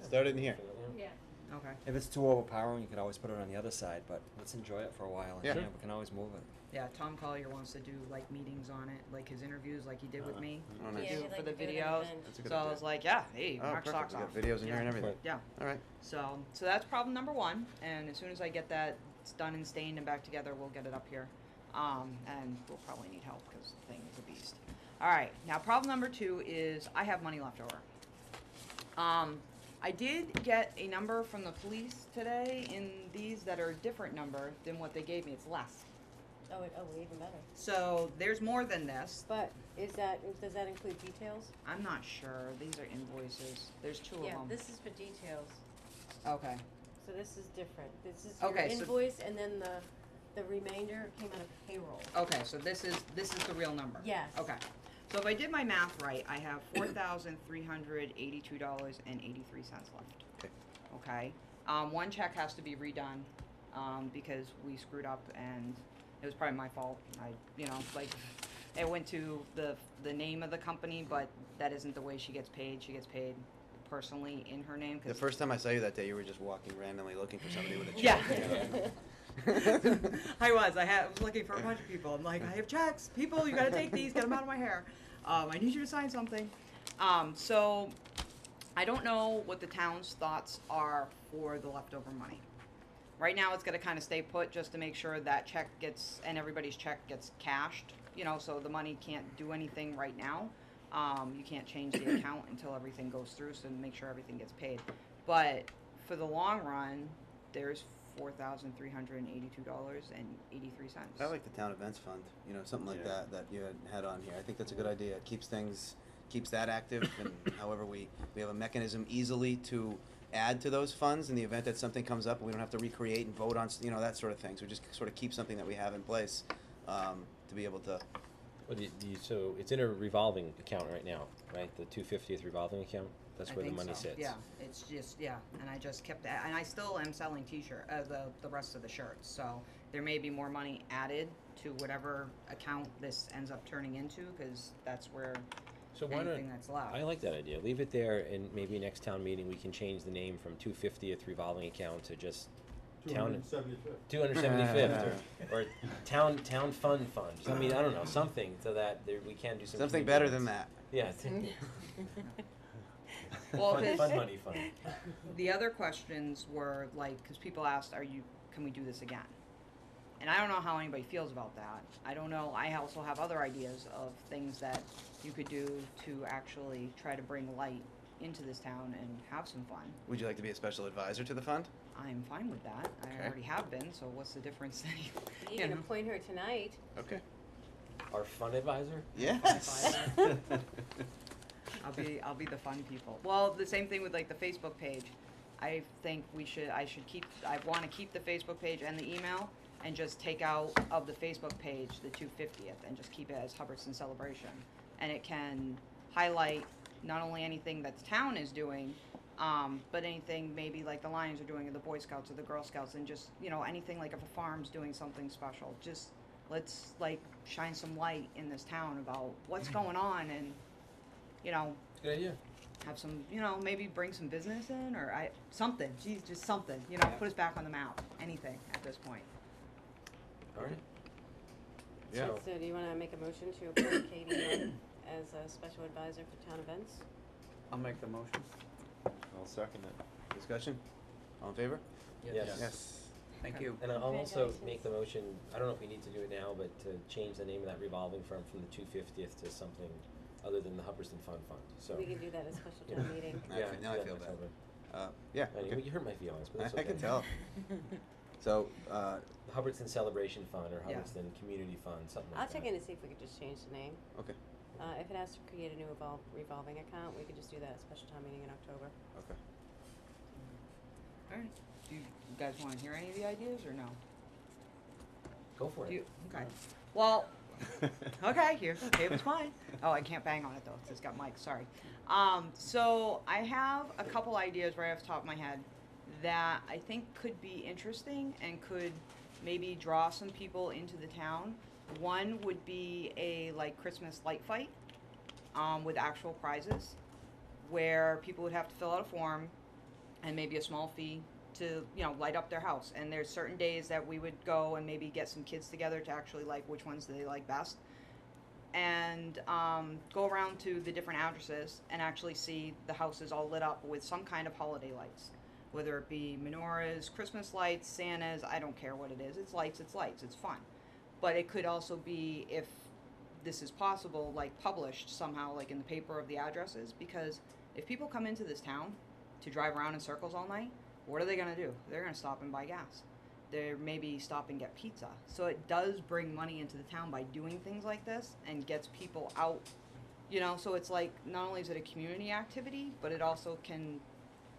Start it in here. Yeah. Okay. If it's too overpowering, you can always put it on the other side, but let's enjoy it for a while, and Yeah. we can always move it. Yeah, Tom Collier wants to do like meetings on it, like his interviews, like he did with me. Oh, nice. Yeah, Do he'd it like for the to do it at an videos. event. That's a good So I idea. was like, yeah, hey, Oh, knock perfect. socks We got off. videos in here and Yeah. everything. Yeah. All right. So that's problem number one, and as soon as I get that done and stained and back together, we'll get it up here. And we'll probably need help because the thing is a beast. All right, now problem number two is I have money left over. I did get a number from the police today in these that are a different number than what they gave me. It's less. Oh, even better. So there's more than this. But does that include details? I'm not sure. These are invoices. There's two Yeah, of them. this is for details. Okay. So this is different. This is Okay, your so- invoice, and then the remainder came out of payroll. Okay, so this is the real number. Yes. Okay. So if I did my math right, I have $4,382.83 left. Okay. Okay. One check has to be redone because we screwed up, and it was probably my fault. It went to the name of the company, but that isn't the way she gets paid. She gets paid personally in her name. The first time I saw you that day, you were just walking randomly looking for somebody with a Yeah. check. I was looking for a bunch of people. I'm like, I have checks. People, you gotta take these, get them out of my hair. I need you to sign something. So I don't know what the town's thoughts are for the leftover money. Right now, it's gonna kind of stay put just to make sure that check gets, and everybody's check gets cashed, so the money can't do anything right now. You can't change the account until everything goes through, so make sure everything gets paid. But for the long run, there's $4,382.83. I like the town events fund, something like Yeah. that you had on here. I think that's a good idea. It keeps that active, and however we have a mechanism easily to add to those funds in the event that something comes up and we don't have to recreate and vote on, that sort of thing. So we just sort of keep something that we have in place to be able to. Well, so it's in a revolving account right now, right? The 250th revolving account. That's I where the think money so. sits. Yeah, it's just, and I just kept that, and I still am selling the rest of the shirts, so there may be more money added to whatever account this ends up turning into, because that's where So why anything not? that's allowed. I like that idea. Leave it there, and maybe next town meeting we can change the name from 250th revolving account to just town 275th or town fund. I mean, I don't know, something so that we can do Something better than that. Yeah. Well, fun 'cause money fund. The other questions were like, because people asked, can we do this again? And I don't know how anybody feels about that. I don't know. I also have other ideas of things that you could do to actually try to bring light into this town and have some fun. Would you like to be a special advisor to the fund? I'm fine with that. I Okay. already have been, so what's the difference? You can appoint her tonight. Okay. Our fund advisor? Yes. I'll be the fun people. Well, the same thing with like the Facebook page. I think I want to keep the Facebook page and the email and just take out of the Facebook page the 250th and just keep it as Hubbardston Celebration. And it can highlight not only anything that the town is doing, but anything maybe like the Lions are doing or the Boy Scouts or the Girl Scouts, and just, anything like if a farm's doing something special. Just let's like shine some light in this town about what's going on, and It's a good idea. have some, maybe bring some business in, or something. Geez, just something. Put us back on the map. Anything at this point. All right. Yeah. So do you wanna make a motion to appoint Katie Young as a special advisor for town events? I'll make the motion. I'll second it. Discussion? All in favor? Yes. Yes. Thank you. And I'll also Congratulations. make the motion, I don't know if we need to do it now, but to change the name of that revolving fund from the 250th to something other than the Hubbardston Fund, so. We can do that at a special Yeah. town meeting. Now I do that feel next bad. October. Yeah, I mean, okay. you hurt my feelings, but that's okay. I can tell. So, The Hubbardston Celebration Fund or Yeah. Hubbardston Community Fund, something I'll like that. check in to see if we could just change the name. okay, If it has to create a new revolving account, we could just do that at a special town meeting in October. okay. Alright, do you guys wanna hear any of the ideas, or no? Go for Do it. you, okay, well, okay, here, table's fine. Oh, I can't bang on it though, 'cause it's got mics, sorry. So I have a couple ideas right off the top of my head that I think could be interesting and could maybe draw some people into the town. One would be a like Christmas light fight, with actual prizes, where people would have to fill out a form and maybe a small fee to, you know, light up their house. And there's certain days that we would go and maybe get some kids together to actually like which ones they like best, and go around to the different addresses and actually see the houses all lit up with some kind of holiday lights, whether it be menorahs, Christmas lights, Santas, I don't care what it is. It's lights, it's fun. But it could also be, if this is possible, like published somehow, like in the paper of the addresses, because if people come into this town to drive around in circles all night, what are they gonna do? They're gonna stop and buy gas. They're maybe stop and get pizza. So it does bring money into the town by doing things like this and gets people out, you know, so it's like, not only is it a community activity, but it also can,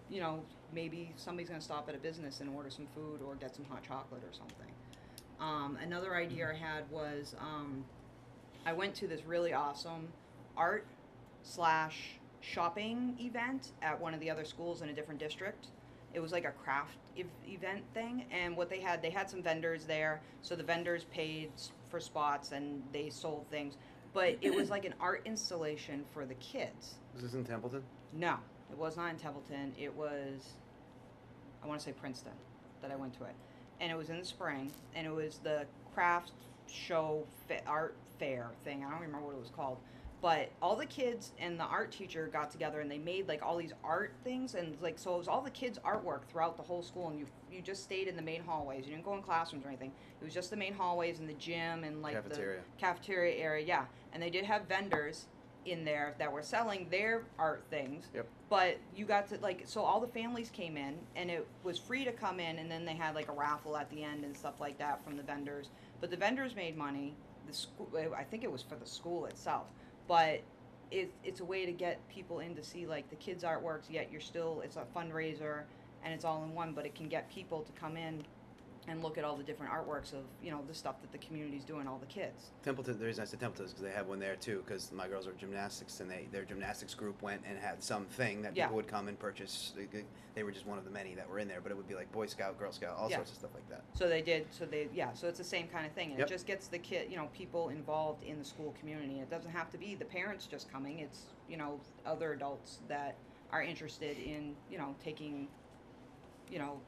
you know, maybe somebody's gonna stop at a business and order some food or get some hot chocolate or something. Another idea I had was, I went to this really awesome art / shopping event at one of the other schools in a different district. It was like a craft event thing, and what they had some vendors there, so the vendors paid for spots and they sold things, but it was like an art installation for the kids. Was this in Templeton? No, it was not in Templeton. It was, I want to say Princeton, that I went to it. And it was in the spring, and it was the craft show art fair thing. I don't remember what it was called. But all the kids and the art teacher got together and they made like all these art things, and like, so it was all the kids' artwork throughout the whole school, and you just stayed in the main hallways. You didn't go in classrooms or anything. It was just the main hallways and the gym and like Cafeteria. the cafeteria area, yeah. And they did have vendors in there that were selling their art things. Yep. But you got to like, so all the families came in and it was free to come in, and then they had like a raffle at the end and stuff like that from the vendors. But the vendors made money. The school, I think it was for the school itself. But it's a way to get people in to see like the kids' artworks, yet it's a fundraiser and it's all in one, but it can get people to come in and look at all the different artworks of, you know, the stuff that the community's doing, all the kids. Templeton, the reason I said Templeton is because they have one there too, because my girls are gymnastics, and their gymnastics group went and had something that Yeah. people would come and purchase. They were just one of the many that were in there, but it would be like Boy Scout, Girl Scout, all Yeah. sorts of stuff like that. So so it's the same kind of thing, and Yep. it just gets the people involved in the school community. It doesn't have to be the parents just coming, it's, you know, other adults that are interested in, you know, taking, you know,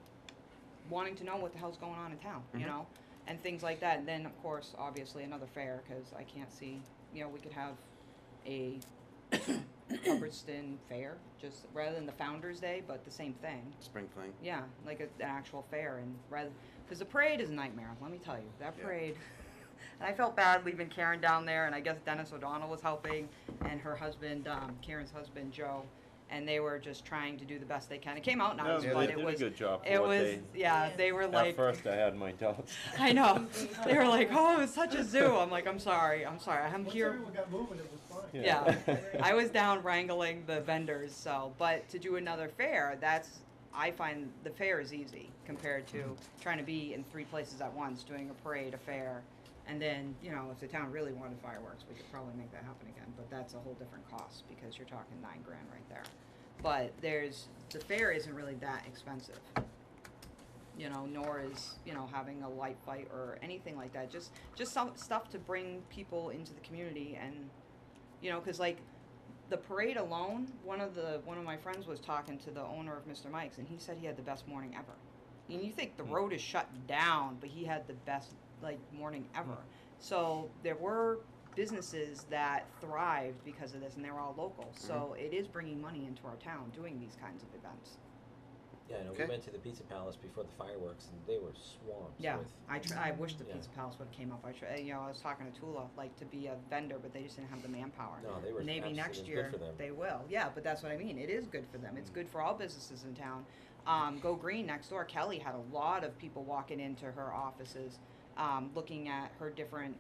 wanting to know what the hell's going on in town, you Mhm. know, and things like that. And then, of course, obviously another fair, because I can't see, you know, we could have a Hubbardston fair, just rather than the Founders Day, but the same thing. Spring fling. Yeah, like an actual fair, and rather, because the parade is a nightmare, let me tell you, that Yeah. parade. And I felt bad leaving Karen down there, and I guess Dennis O'Donnell was helping, and her husband, Karen's husband, Joe, and they were just trying to do the best they can. It came out nice, Yeah, but they it did was, a good job for it what was, they. yeah, they were like. At first, I had my doubts. I know, they were like, oh, it was such a zoo. I'm like, I'm sorry, I'm Once here. everyone got moving, it was fine. Yeah, I was down wrangling the vendors, so, but to do another fair, I find the fair is easy compared to trying to be in 3 places at once, doing a parade, a fair, and then, you know, if the town really wanted fireworks, we could probably make that happen again, but that's a whole different cost, because you're talking $9,000 right there. But the fair isn't really that expensive, you know, nor is, you know, having a light fight or anything like that, just some stuff to bring people into the community. And, you know, because like the parade alone, one of my friends was talking to the owner of Mr. Mike's, and he said he had the best morning ever. And you think the road is shut down, but he had the best like morning ever. So there were businesses that thrived because of this, and they were all local. So it is bringing money into our town doing these kinds of events. Yeah, I know, Okay. we went to the Pizza Palace before the fireworks, and they were swamped Yeah, with. I wish the Yeah. Pizza Palace would have came up. I was talking to Tula, like, to be a vendor, but they just didn't have the manpower. No, they were Maybe absolutely- next it was year good for them. they will. Yeah, but that's what I mean. It is good for them. It's good for all businesses in town. Go Green next door, Kelly had a lot of people walking into her offices, looking at her different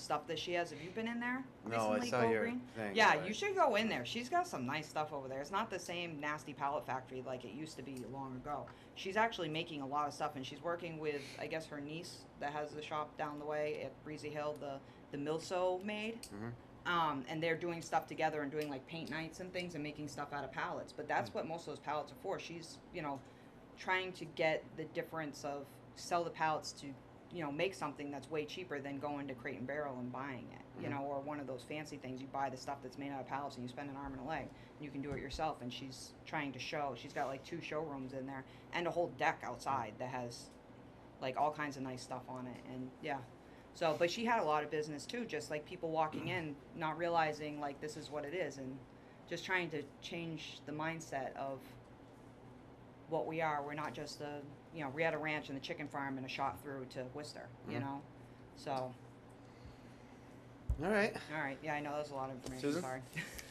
stuff that she has. Have you been in there No, I recently, saw Go your Green? thing. Yeah, but- you should go in there. She's got some nice stuff over there. It's not the same nasty pallet factory like it used to be long ago. She's actually making a lot of stuff, and she's working with, I guess, her niece that has the shop down the way at Breezy Hill, the Milso maid. And they're doing stuff together and doing like paint nights and things and making stuff out of pallets. But that's what most of those pallets are for. She's, trying to get the difference of sell the pallets to, make something that's way cheaper than going to Crate and Barrel and buying it, or one of those fancy things. You buy the stuff that's made out of pallets and you spend an arm and a leg and you can do it yourself. And she's trying to she's got like 2 showrooms in there and a whole deck outside that has like all kinds of nice stuff on it. And yeah. So, but she had a lot of business too, just like people walking in, not realizing like this is what it is, and just trying to change the mindset of what we are. We're not just we had a ranch and a chicken farm and a shot through to Worcester, So, All right. yeah, I know that was a lot of information. Susan? Sorry.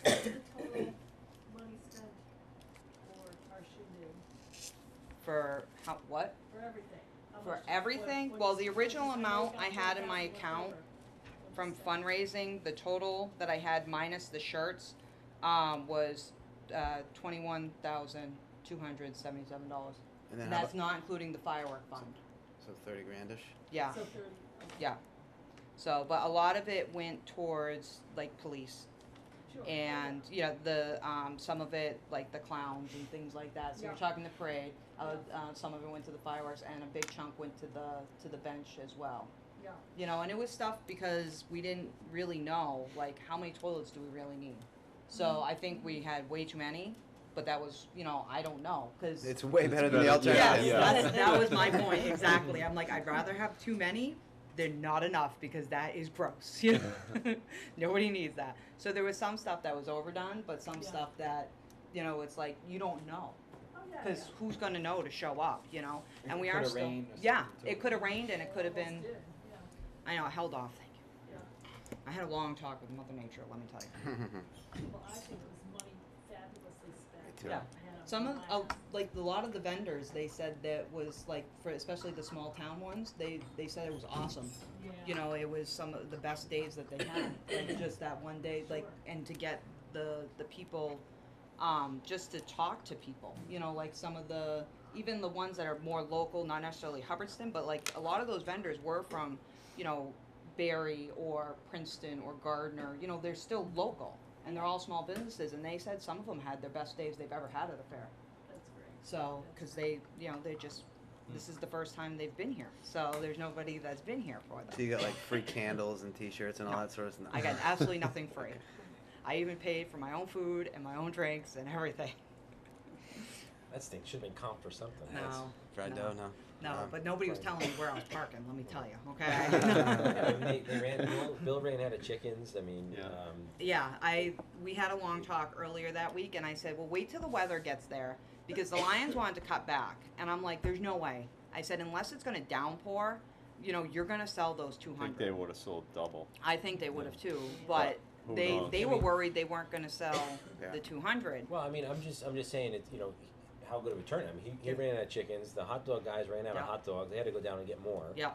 Total money spent for our shindig, For how? What? for everything. How For much- everything? what Well, is- the original what is- amount got I had in my 4,000 account left over. from What is that? fundraising, the total that I had minus the shirts, was $21,277. And then And how that's about, not including the firework fund. so 30 grandish? Yeah, So 30, okay. yeah. So, but a lot of it went towards like police. Sure. And some of it like the clowns and things like that. So you're Yeah. talking the parade. Some of it went to the fireworks, and a big chunk went to the bench as well. Yeah. And it was stuff because we didn't really know like how many toilets do we really need. So I think we had way too many, but that was I don't know because It's way better than the alternative. yes, that was my point exactly. I'm like I'd rather have too many than not enough because that is gross. Nobody needs that. So there was some stuff that was overdone, but some Yeah. stuff that it's like you don't know. Oh, yeah, Because yeah. who's going to know to show up, And we are coulda still. rained or Yeah, something, too. it could have rained and it could have been. Almost did, yeah. I know, I held off. Thank you. Yeah. I had a long talk with Mother Nature, let me tell you. Well, I think it was money fabulously spent. too. Yeah. I had a Some of blast. like a lot of the vendors, they said that was like for especially the small town ones, they said it was awesome. Yeah. It was some of the best days that they had. Like just that one day, like and to get the people, just to talk to people. Like some of even the ones that are more local, not necessarily Hubbardston, but like a lot of those vendors were from, Barry or Princeton or Gardner. They're still local and they're all small businesses. And they said some of them had their best days they've ever had at a fair. That's great. So, because they just, this is the first time they've been here. So there's nobody that's been here for them. So you got like free candles and T-shirts and all No. that sort of stuff. I got absolutely nothing free. I even paid for my own food and my own drinks and everything. That stink should have been comped for something. No, Fried no. dough, no. No, but nobody was telling me where I was parking, let me tell you, I mean, okay? they ran. Bill ran out of chickens. I mean, Yeah. Yeah, we had a long talk earlier that week, and I said, well, wait till the weather gets there, because the Lions wanted to cut back, and I'm like, there's no way. I said, unless it's gonna downpour, you're gonna sell those I think 200. they would have sold double. I think they would have too, but Who they knows? they were worried they weren't gonna sell Yeah. the 200. well, I mean, I'm just saying it. How good of a turn. I mean, he ran out of chickens. The hot dog guys ran out Yeah. of hot dogs. They had to go down and get more. Yeah,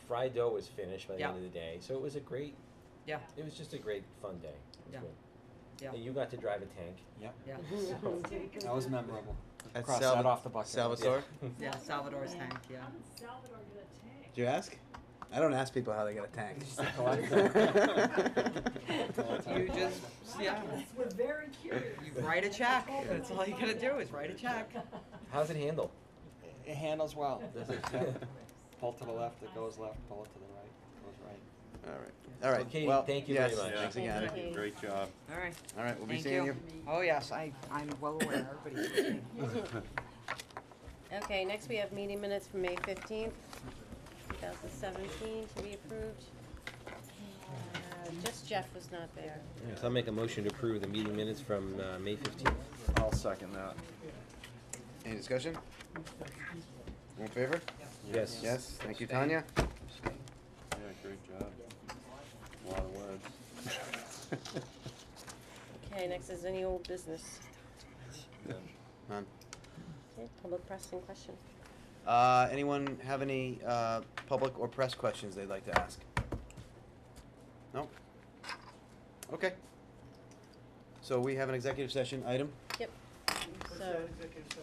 Fried dough was finished by the Yeah. end of the day, so it was a great. yeah, It was just a great fun day. It was Yeah. good. Yeah. And you got to drive a tank. Yep. yeah, That was memorable. That's Cross Salva- that off the bucket list. Salvatore? yeah. Salvador's tank. Yeah. How did Salvador get a tank? Did you ask? I don't ask people how they get a tank. You just yeah. We're very curious. You write a check. That's all you gotta do is write a check. How's it handle? It handles well. Does it? Pull to the left, it goes left. Pull it to the right, it goes right. All right. All right. Okay, well, thank you yes, very much. Thanks again. Thank you. Great job. All right. All right, we'll be Thank seeing you. you. Oh yes, I'm well aware. Everybody's listening. Okay, next we have meeting minutes from May 15th. 2017 to be approved. Just Jeff was not there. Yes, I'll make a motion to approve the meeting minutes from May 15th. I'll second that. Any discussion? All in favor? Yes. Yes, thank you, Tanya. Yeah, great job. A lot of words. Okay, next is any old business. None. Okay, public press and question. Anyone have any, public or press questions they'd like to ask? No? Okay. So we have an executive session item. Yep. What's So, that executive session?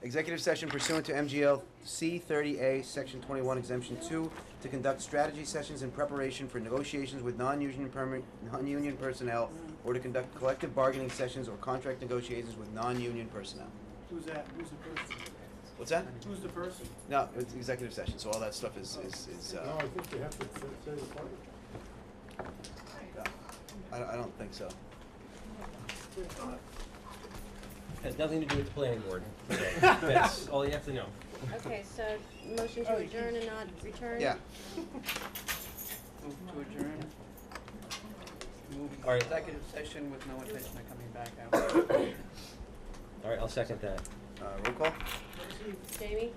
Executive session pursuant to MGL C30A, Section 21, Exemption 2, to conduct strategy sessions in preparation for negotiations with non-union personnel, or to conduct collective bargaining sessions or contract negotiations with non-union personnel. Who's that? Who's the person? What's that? Who's the person? No, it's executive session, so all that stuff is, No, I think you have to say the party. I don't think so. Has nothing to do with the planning board. That's all you have to know. okay, so motion to adjourn and not return? Yeah. Move to adjourn. Move All right. executive session with no intention of coming back out. All right, I'll second that. Roll call? Jamie?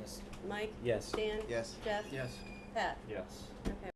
Yes. Mike? Yes. Dan? Yes. Jeff? Yes. Pat? Yes. Okay.